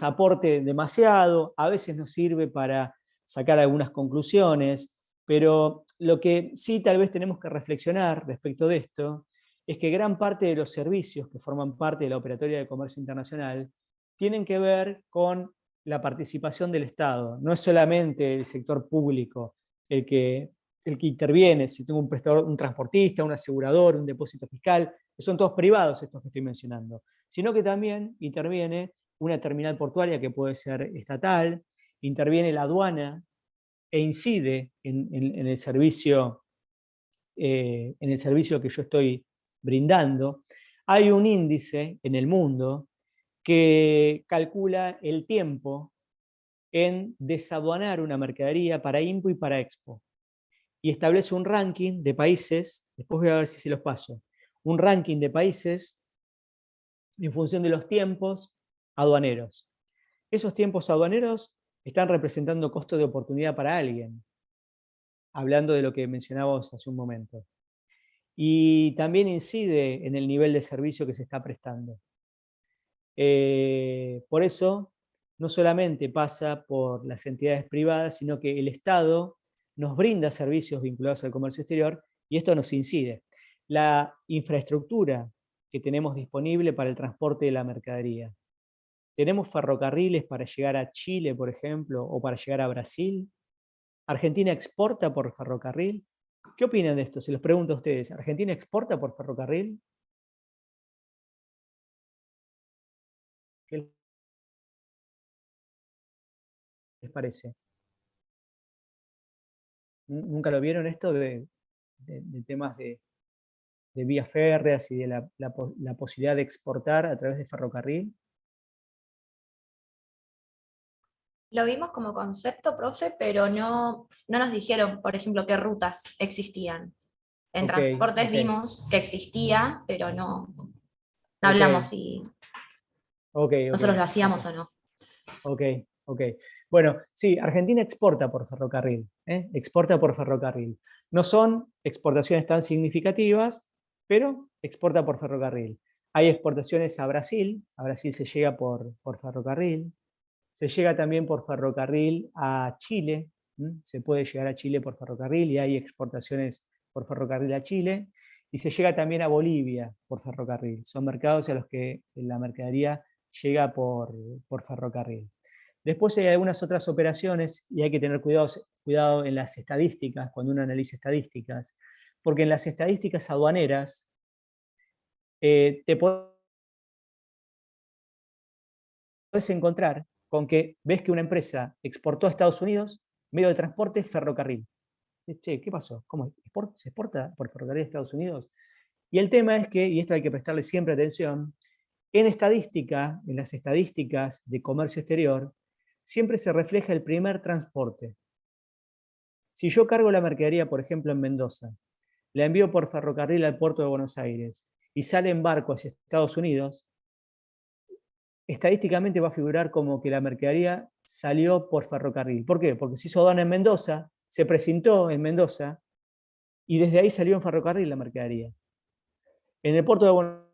aporte demasiado, a veces nos sirve para sacar algunas conclusiones, pero lo que sí tal vez tenemos que reflexionar respecto de esto es que gran parte de los servicios que forman parte de la operatoria de comercio internacional tienen que ver con la participación del Estado. No es solamente el sector público el que interviene, si tengo un prestador, un transportista, un asegurador, un depósito fiscal, que son todos privados estos que estoy mencionando, sino que también interviene una terminal portuaria que puede ser estatal, interviene la aduana e incide en el servicio que yo estoy brindando. Hay un índice en el mundo que calcula el tiempo en desaduanar una mercadería para INPO y para Expo. Y establece un ranking de países, después voy a ver si se los paso, un ranking de países en función de los tiempos aduaneros. Esos tiempos aduaneros están representando costo de oportunidad para alguien, hablando de lo que mencionábamos hace un momento. Y también incide en el nivel de servicio que se está prestando. Por eso, no solamente pasa por las entidades privadas, sino que el Estado nos brinda servicios vinculados al comercio exterior y esto nos incide. La infraestructura que tenemos disponible para el transporte de la mercadería. ¿Tenemos ferrocarriles para llegar a Chile, por ejemplo, o para llegar a Brasil? ¿Argentina exporta por ferrocarril? ¿Qué opinan de esto? Se los pregunto a ustedes. ¿Argentina exporta por ferrocarril? ¿Qué les parece? ¿Nunca lo vieron esto de temas de vías férreas y de la posibilidad de exportar a través de ferrocarril? Lo vimos como concepto, profe, pero no nos dijeron, por ejemplo, qué rutas existían. En Ok, transportes ok, vimos que existía, pero no ok, hablamos si ok, nosotros lo ok, hacíamos o no. ok, ok. Bueno, sí, Argentina exporta por ferrocarril, exporta por ferrocarril. No son exportaciones tan significativas, pero exporta por ferrocarril. Hay exportaciones a Brasil se llega por ferrocarril, se llega también por ferrocarril a Chile, se puede llegar a Chile por ferrocarril y hay exportaciones por ferrocarril a Chile, y se llega también a Bolivia por ferrocarril. Son mercados a los que la mercadería llega por ferrocarril. Después hay algunas otras operaciones y hay que tener cuidado en las estadísticas, cuando uno analiza estadísticas, porque en las estadísticas aduaneras te podés encontrar con que ves que una empresa exportó a Estados Unidos medio de transporte ferrocarril. Che, ¿qué pasó? ¿Cómo se exporta por ferrocarril a Estados Unidos? Y el tema es que, y esto hay que prestarle siempre atención, en las estadísticas de comercio exterior, siempre se refleja el primer transporte. Si yo cargo la mercadería, por ejemplo, en Mendoza, la envío por ferrocarril al puerto de Buenos Aires y sale en barco hacia Estados Unidos, estadísticamente va a figurar como que la mercadería salió por ferrocarril. ¿Por qué? Porque se hizo aduana en Mendoza, se precintó en Mendoza y desde ahí salió en ferrocarril la mercadería. En el puerto de Buenos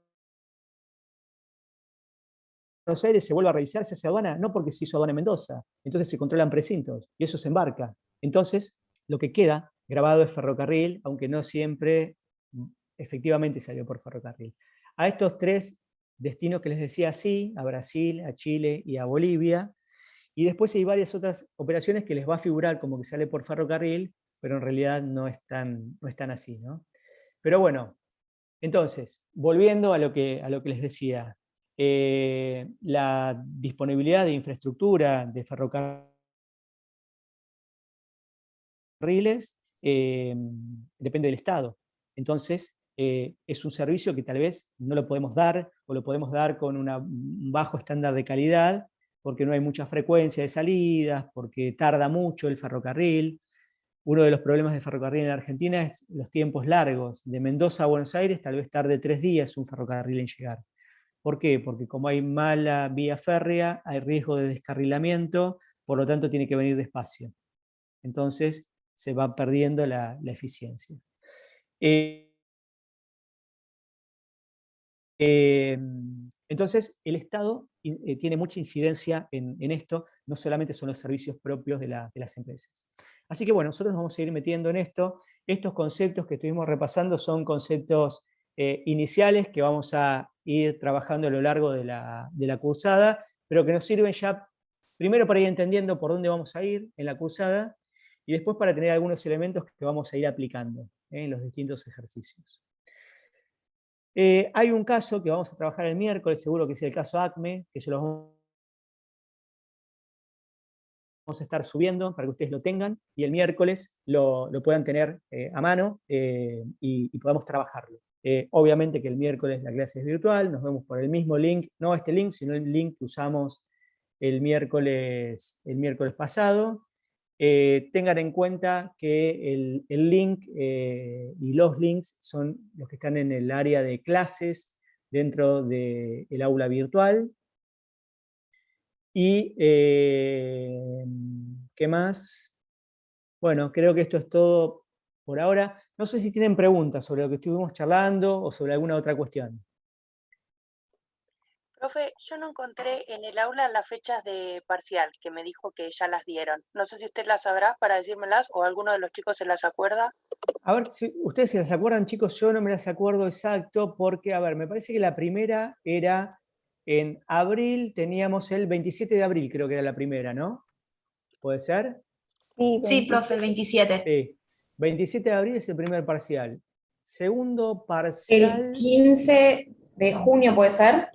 Aires se vuelve a revisar, se hace aduana, no porque se hizo aduana en Mendoza, entonces se controlan precintos y eso se embarca. Entonces, lo que queda grabado es ferrocarril, aunque no siempre efectivamente salió por ferrocarril. A estos tres destinos que les decía sí, a Brasil, a Chile y a Bolivia. Y después hay varias otras operaciones que les va a figurar como que sale por ferrocarril, pero en realidad no están así, ¿no? Pero bueno, entonces, volviendo a lo que les decía, la disponibilidad de infraestructura de ferrocarriles depende del Estado. Entonces, es un servicio que tal vez no lo podemos dar, o lo podemos dar con un bajo estándar de calidad, porque no hay mucha frecuencia de salidas, porque tarda mucho el ferrocarril. Uno de los problemas de ferrocarril en Argentina es los tiempos largos. De Mendoza a Buenos Aires tal vez tarde 3 días un ferrocarril en llegar. ¿Por qué? Porque como hay mala vía férrea, hay riesgo de descarrilamiento, por lo tanto tiene que venir despacio. Entonces se va perdiendo la eficiencia. Entonces el Estado tiene mucha incidencia en esto, no solamente son los servicios propios de las empresas. Así que bueno, nosotros nos vamos a ir metiendo en esto. Estos conceptos que estuvimos repasando son conceptos iniciales que vamos a ir trabajando a lo largo de la cursada, pero que nos sirven ya primero para ir entendiendo por dónde vamos a ir en la cursada, y después para tener algunos elementos que vamos a ir aplicando en los distintos ejercicios. Hay un caso que vamos a trabajar el miércoles, seguro que es el caso ACME, que se los vamos a estar subiendo para que ustedes lo tengan, y el miércoles lo puedan tener a mano y podamos trabajarlo. Obviamente que el miércoles la clase es virtual, nos vemos por el mismo link, no este link, sino el link que usamos el miércoles pasado. Tengan en cuenta que el link y los links son los que están en el área de clases dentro del aula virtual. Y, ¿qué más? Bueno, creo que esto es todo por ahora. No sé si tienen preguntas sobre lo que estuvimos charlando o sobre alguna otra cuestión. Profe, yo no encontré en el aula las fechas de parcial, que me dijo que ya las dieron. No sé si usted las sabrá para decírmelas o alguno de los chicos se las acuerda. A ver, si ustedes se las acuerdan, chicos, yo no me las acuerdo exacto porque, a ver, me parece que la primera era en abril, teníamos el 27 de abril, creo que era la primera, ¿no? ¿Puede ser? Sí, profe, el 27. Sí. 27 de abril es el primer parcial. Segundo El parcial... 15 de junio puede ser.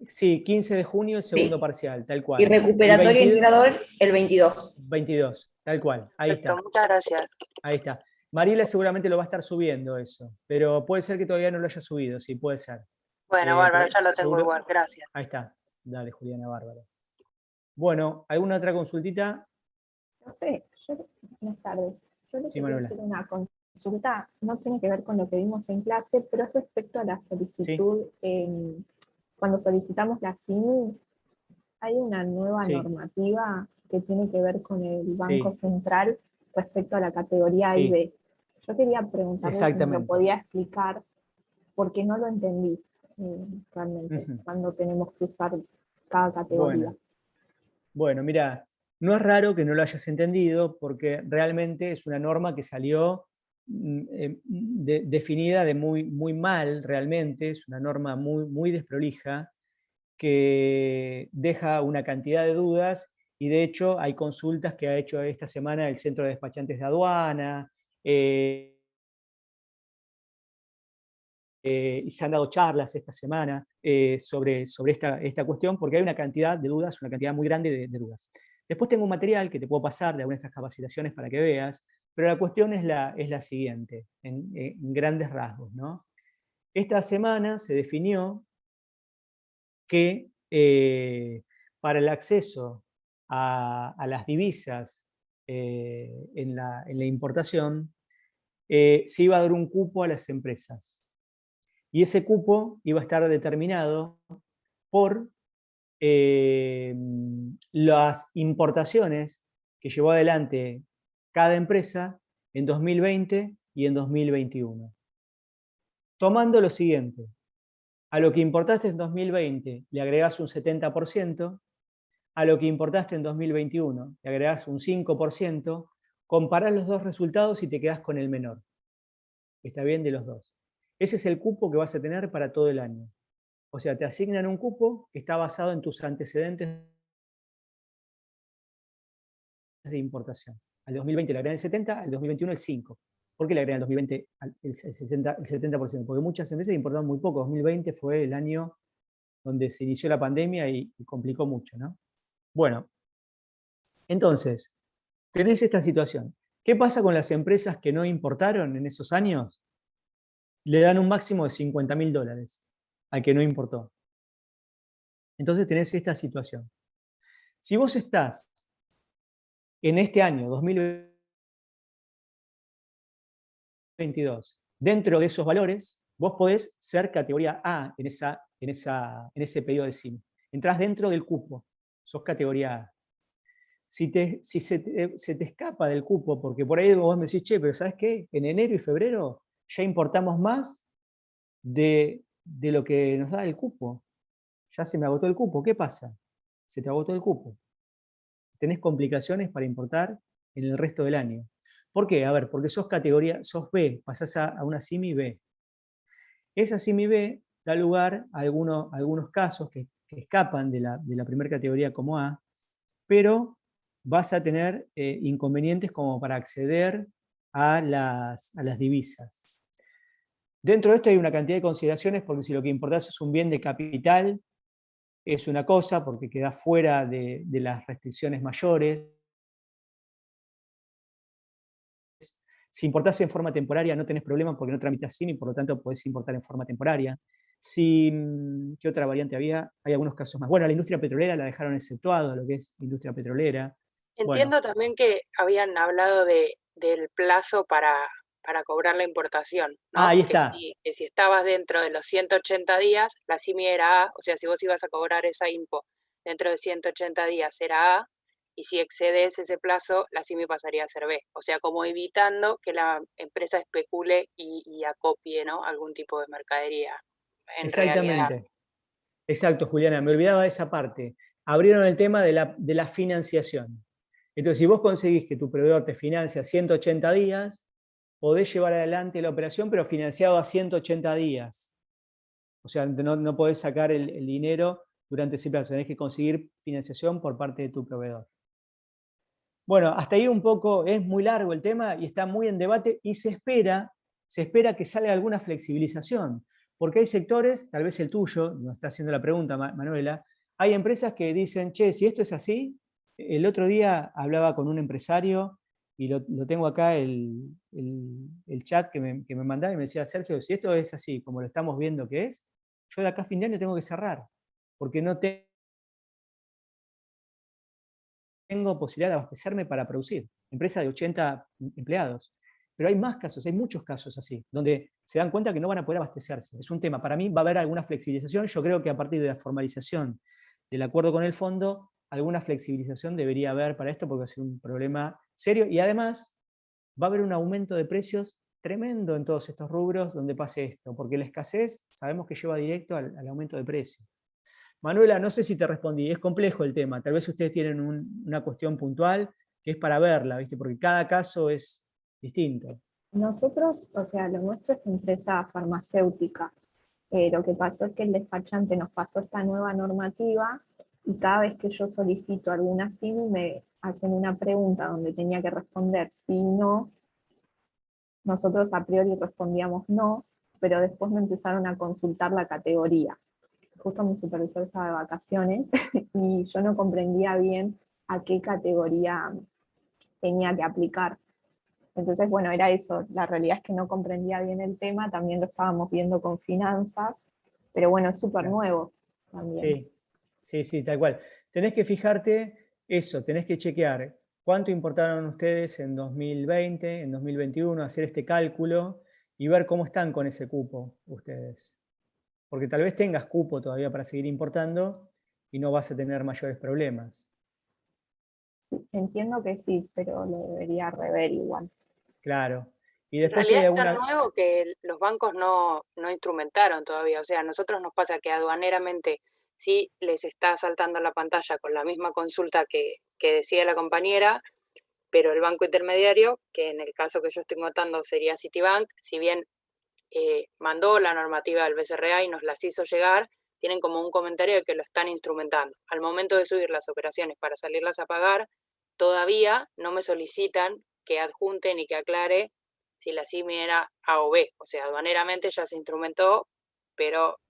Sí, 15 de junio el segundo Sí. parcial, tal cual. Y recuperatorio El 22, integrador el 22. 22, tal cual. Ahí Perfecto, está. muchas gracias. Ahí está. Mariela seguramente lo va a estar subiendo eso, pero puede ser que todavía no lo haya subido, sí, puede ser. Bueno, bárbaro, Pero ya lo tengo seguro... igual, gracias. Ahí está. Dale, Juliana, bárbaro. Bueno, ¿alguna otra consultita? Profe, buenas tardes. Yo le Sí, quería Manuela. hacer una consulta, no tiene que ver con lo que vimos en clase, pero es respecto a la solicitud. Cuando solicitamos la CIMI, hay una nueva Sí. normativa que tiene que ver con el Banco Sí. Central respecto a la categoría A y Sí. B. Yo quería preguntarle si me lo Exactamente. podía explicar, porque no lo entendí realmente, Ujú. cuando tenemos que usar cada categoría. Bueno, mira, no es raro que no lo hayas entendido porque realmente es una norma que salió definida de muy mal realmente, es una norma muy desprolija que deja una cantidad de dudas y de hecho hay consultas que ha hecho esta semana el Centro de Despachantes de Aduana, y se han dado charlas esta semana sobre esta cuestión, porque hay una cantidad de dudas, una cantidad muy grande de dudas. Después tengo un material que te puedo pasar de algunas de estas capacitaciones para que veas, pero la cuestión es la siguiente, en grandes rasgos, ¿no? Esta semana se definió que para el acceso a las divisas en la importación, se iba a dar un cupo a las empresas. Y ese cupo iba a estar determinado por las importaciones que llevó adelante cada empresa en 2020 y en 2021. Tomando lo siguiente, a lo que importaste en 2020 le agregás un 70%, a lo que importaste en 2021 le agregás un 5%, comparás los dos resultados y te quedás con el menor. Está bien de los dos. Ese es el cupo que vas a tener para todo el año. O sea, te asignan un cupo que está basado en tus antecedentes de importación. Al 2020 le agregan el 70, al 2021 el 5. ¿Por qué le agregan al 2020 el 70%? Porque muchas empresas importaron muy poco. 2020 fue el año donde se inició la pandemia y complicó mucho, ¿no? Bueno, entonces, tenés esta situación. ¿Qué pasa con las empresas que no importaron en esos años? Le dan un máximo de $50.000 al que no importó. Entonces tenés esta situación. Si vos estás en este año, 2022, dentro de esos valores, vos podés ser categoría A en ese pedido de CIM. Entrás dentro del cupo, sos categoría A. Si se te escapa del cupo, porque por ahí vos me decís, che, pero ¿sabes qué? En enero y febrero ya importamos más de lo que nos da el cupo. Ya se me agotó el cupo. ¿Qué pasa? Se te agotó el cupo. Tenés complicaciones para importar en el resto del año. ¿Por qué? A ver, porque sos categoría, sos B, pasás a una CIMI B. Esa CIMI B da lugar a algunos casos que escapan de la primera categoría como A, pero vas a tener inconvenientes como para acceder a las divisas. Dentro de esto hay una cantidad de consideraciones, porque si lo que importás es un bien de capital, es una cosa, porque queda fuera de las restricciones mayores. Si importás en forma temporaria no tenés problema porque no tramitas CIMI, por lo tanto podés importar en forma temporaria. ¿Qué otra variante había? Hay algunos casos más. Bueno, la industria petrolera la dejaron exceptuado, lo que es industria petrolera. Entiendo también que habían hablado del plazo para cobrar la importación, ¿no? Ahí está. Que si estabas dentro de los 180 días, la CIMI era A, o sea, si vos ibas a cobrar esa impo dentro de 180 días era A, y si excedes ese plazo, la CIMI pasaría a ser B. O sea, como evitando que la empresa especule y acopie, ¿no? Algún tipo de mercadería. Exactamente. Realidad. Exacto, Juliana, me olvidaba de esa parte. Abrieron el tema de la financiación. Entonces, si vos conseguís que tu proveedor te financia 180 días, podés llevar adelante la operación, pero financiado a 180 días. O sea, no podés sacar el dinero durante ese plazo, tenés que conseguir financiación por parte de tu proveedor. Bueno, hasta ahí un poco, es muy largo el tema y está muy en debate y se espera que salga alguna flexibilización, porque hay sectores, tal vez el tuyo, nos está haciendo la pregunta Manuela, hay empresas que dicen, che, si esto es así, el otro día hablaba con un empresario y lo tengo acá el chat que me mandaba y me decía, Sergio, si esto es así, como lo estamos viendo que es, yo de acá a fin de año tengo que cerrar, porque no tengo posibilidad de abastecerme para producir. Empresa de 80 empleados. Pero hay más casos, hay muchos casos así, donde se dan cuenta que no van a poder abastecerse. Es un tema, para mí va a haber alguna flexibilización, yo creo que a partir de la formalización del acuerdo con el fondo, alguna flexibilización debería haber para esto, porque va a ser un problema serio, y además va a haber un aumento de precios tremendo en todos estos rubros donde pase esto, porque la escasez sabemos que lleva directo al aumento de precios. Manuela, no sé si te respondí, es complejo el tema, tal vez ustedes tienen una cuestión puntual que es para verla, ¿viste? Porque cada caso es distinto. Nosotros, o sea, lo nuestro es empresa farmacéutica. Lo que pasó es que el despachante nos pasó esta nueva normativa y cada vez que yo solicito alguna CIMI me hacen una pregunta donde tenía que responder sí y no. Nosotros a priori respondíamos no, pero después me empezaron a consultar la categoría. Justo mi supervisor estaba de vacaciones y yo no comprendía bien a qué categoría tenía que aplicar. Entonces, bueno, era eso. La realidad es que no comprendía bien el tema, también lo estábamos viendo con finanzas, pero bueno, es súper nuevo también. Sí, tal cual. Tenés que fijarte eso, tenés que chequear cuánto importaron ustedes en 2020, en 2021, hacer este cálculo y ver cómo están con ese cupo ustedes. Porque tal vez tengas cupo todavía para seguir importando y no vas a tener mayores problemas. Entiendo que sí, pero lo debería rever igual. Claro. Y En después realidad hay es tan alguna... nuevo que los bancos no instrumentaron todavía. O sea, a nosotros nos pasa que aduaneramente sí les está saltando la pantalla con la misma consulta que decía la compañera, pero el banco intermediario, que en el caso que yo estoy notando sería Citibank, si bien mandó la normativa del BCRA y nos las hizo llegar, tienen como un comentario de que lo están instrumentando. Al momento de subir las operaciones para salirlas a pagar, todavía no me solicitan que adjunte ni que aclare si la CIMI era A o B. O sea, aduaneramente ya se instrumentó, pero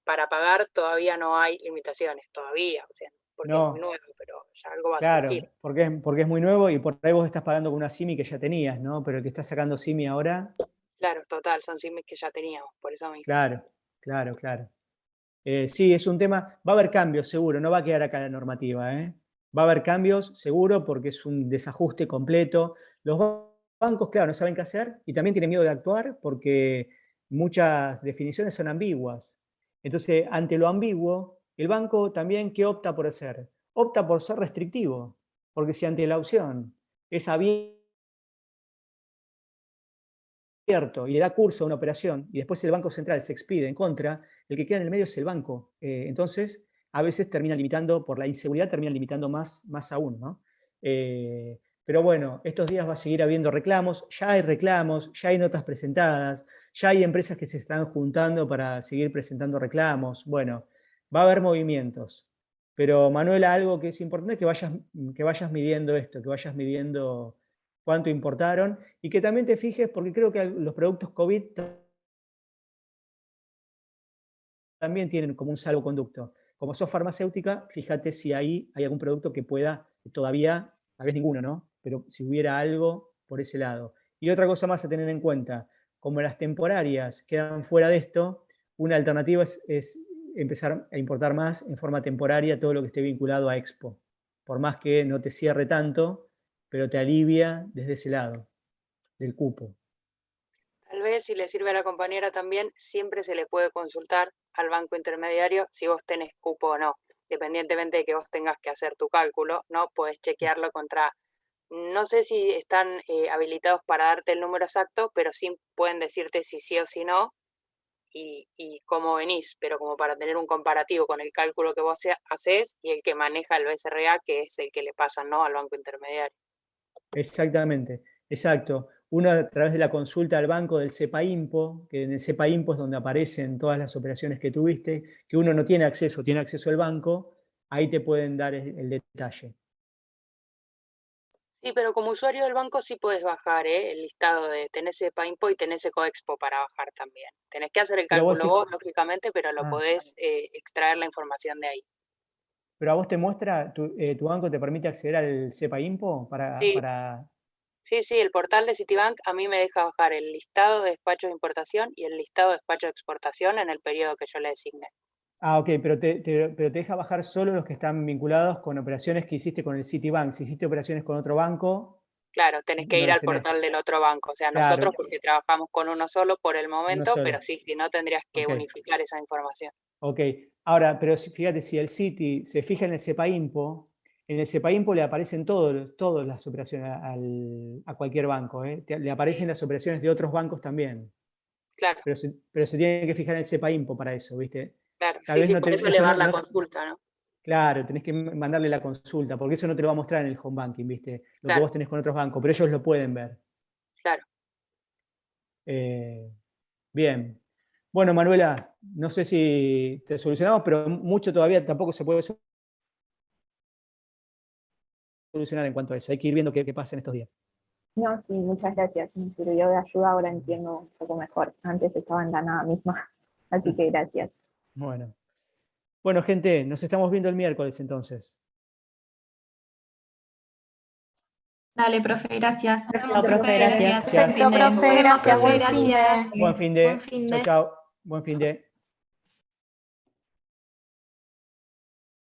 para pagar todavía no hay limitaciones, todavía, o sea, porque es muy No, nuevo, pero ya algo va a claro, surgir. porque es muy nuevo y por ahí vos estás pagando con una CIMI que ya tenías, ¿no? Pero el que está sacando CIMI ahora, Claro, total, son CIMIs que ya teníamos, por eso mismo. claro, claro, claro. Sí, es un tema, va a haber cambios seguro, no va a quedar acá la normativa, ¿eh? Va a haber cambios seguro porque es un desajuste completo. Los bancos, claro, no saben qué hacer y también tienen miedo de actuar porque muchas definiciones son ambiguas. Entonces, ante lo ambiguo, el banco también, ¿qué opta por hacer? Opta por ser restrictivo, porque si ante la opción es abierto y le da curso a una operación y después el Banco Central se expide en contra, el que queda en el medio es el banco. Entonces, a veces termina limitando, por la inseguridad, termina limitando más aún, ¿no? Pero bueno, estos días va a seguir habiendo reclamos, ya hay notas presentadas, ya hay empresas que se están juntando para seguir presentando reclamos. Bueno, va a haber movimientos. Pero Manuela, algo que es importante es que vayas midiendo esto, que vayas midiendo cuánto importaron y que también te fijes, porque creo que los productos COVID también tienen como un salvoconducto. Como sos farmacéutica, fíjate si ahí hay algún producto que pueda, todavía, tal vez ninguno, ¿no? Pero si hubiera algo por ese lado. Y otra cosa más a tener en cuenta, como las temporarias quedan fuera de esto, una alternativa es empezar a importar más en forma temporaria todo lo que esté vinculado a Expo. Por más que no te cierre tanto, pero te alivia desde ese lado, del cupo. Tal vez, si le sirve a la compañera también, siempre se le puede consultar al banco intermediario si vos tenés cupo o no. Dependientemente de que vos tengas que hacer tu cálculo, ¿no? Podés chequearlo contra, no sé si están habilitados para darte el número exacto, pero sí pueden decirte si sí o si no y cómo venís, pero como para tener un comparativo con el cálculo que vos haces y el que maneja el BCRA, que es el que le pasan, ¿no?, al banco intermediario. Exactamente, exacto. Uno a través de la consulta al banco del CEPAIMPO, que en el CEPAIMPO es donde aparecen todas las operaciones que tuviste, que uno no tiene acceso al banco, ahí te pueden dar el detalle. Sí, pero como usuario del banco sí puedes bajar el listado de tenés Paimpo y tenés Ecoexpo para bajar también. Tenés que hacer el Pero cálculo vos, lógicamente, pero lo Ah, podés extraer la información de ahí. pero a vos te muestra, tu banco te permite acceder al CEPAIMPO Sí, sí, el portal de Citibank a mí me deja bajar el listado de despachos de importación y el listado de despachos de exportación en el periodo que yo le designe. Ah, ok, pero te deja bajar solo los que están vinculados con operaciones que hiciste con el Citibank. Si hiciste operaciones con otro banco, Claro, tenés que no ir las al tenés. portal del otro banco. O sea, Claro, nosotros porque trabajamos con uno solo por el uno momento, pero solo. sí, si no tendrías que Ok. unificar esa información. Ok, ahora, pero fíjate, si el Citi se fija en el CEPAIMPO, en el CEPAIMPO le aparecen todas las operaciones a cualquier banco, ¿eh? Le aparecen Sí, las operaciones de otros bancos también, claro, pero se tiene que fijar en el CEPAIMPO para eso, ¿viste? claro. Tal Sí, vez sí, no por te, eso le eso va a no, dar la consulta, ¿no? claro, tenés que mandarle la consulta, porque eso no te lo va a mostrar en el home banking, ¿viste? Lo que Claro, vos tenés con otros bancos, pero ellos lo pueden ver. claro. Eh, Bien. Bueno, Manuela, no sé si te solucionamos, pero mucho todavía tampoco se puede solucionar en cuanto a eso. Hay que ir viendo qué pasa en estos días. No, sí, muchas gracias. Me sirvió de ayuda, ahora entiendo un poco mejor. Antes estaba en la nada misma. Así que gracias. Bueno. Bueno, gente, nos estamos viendo el miércoles entonces. Dale, profe, gracias. Perfecto, profe, gracias. Gracias. Perfecto, profe, gracias. Buen fin de. Gracias. Buen fin Buen de. fin Chao, de. chao. Buen fin de.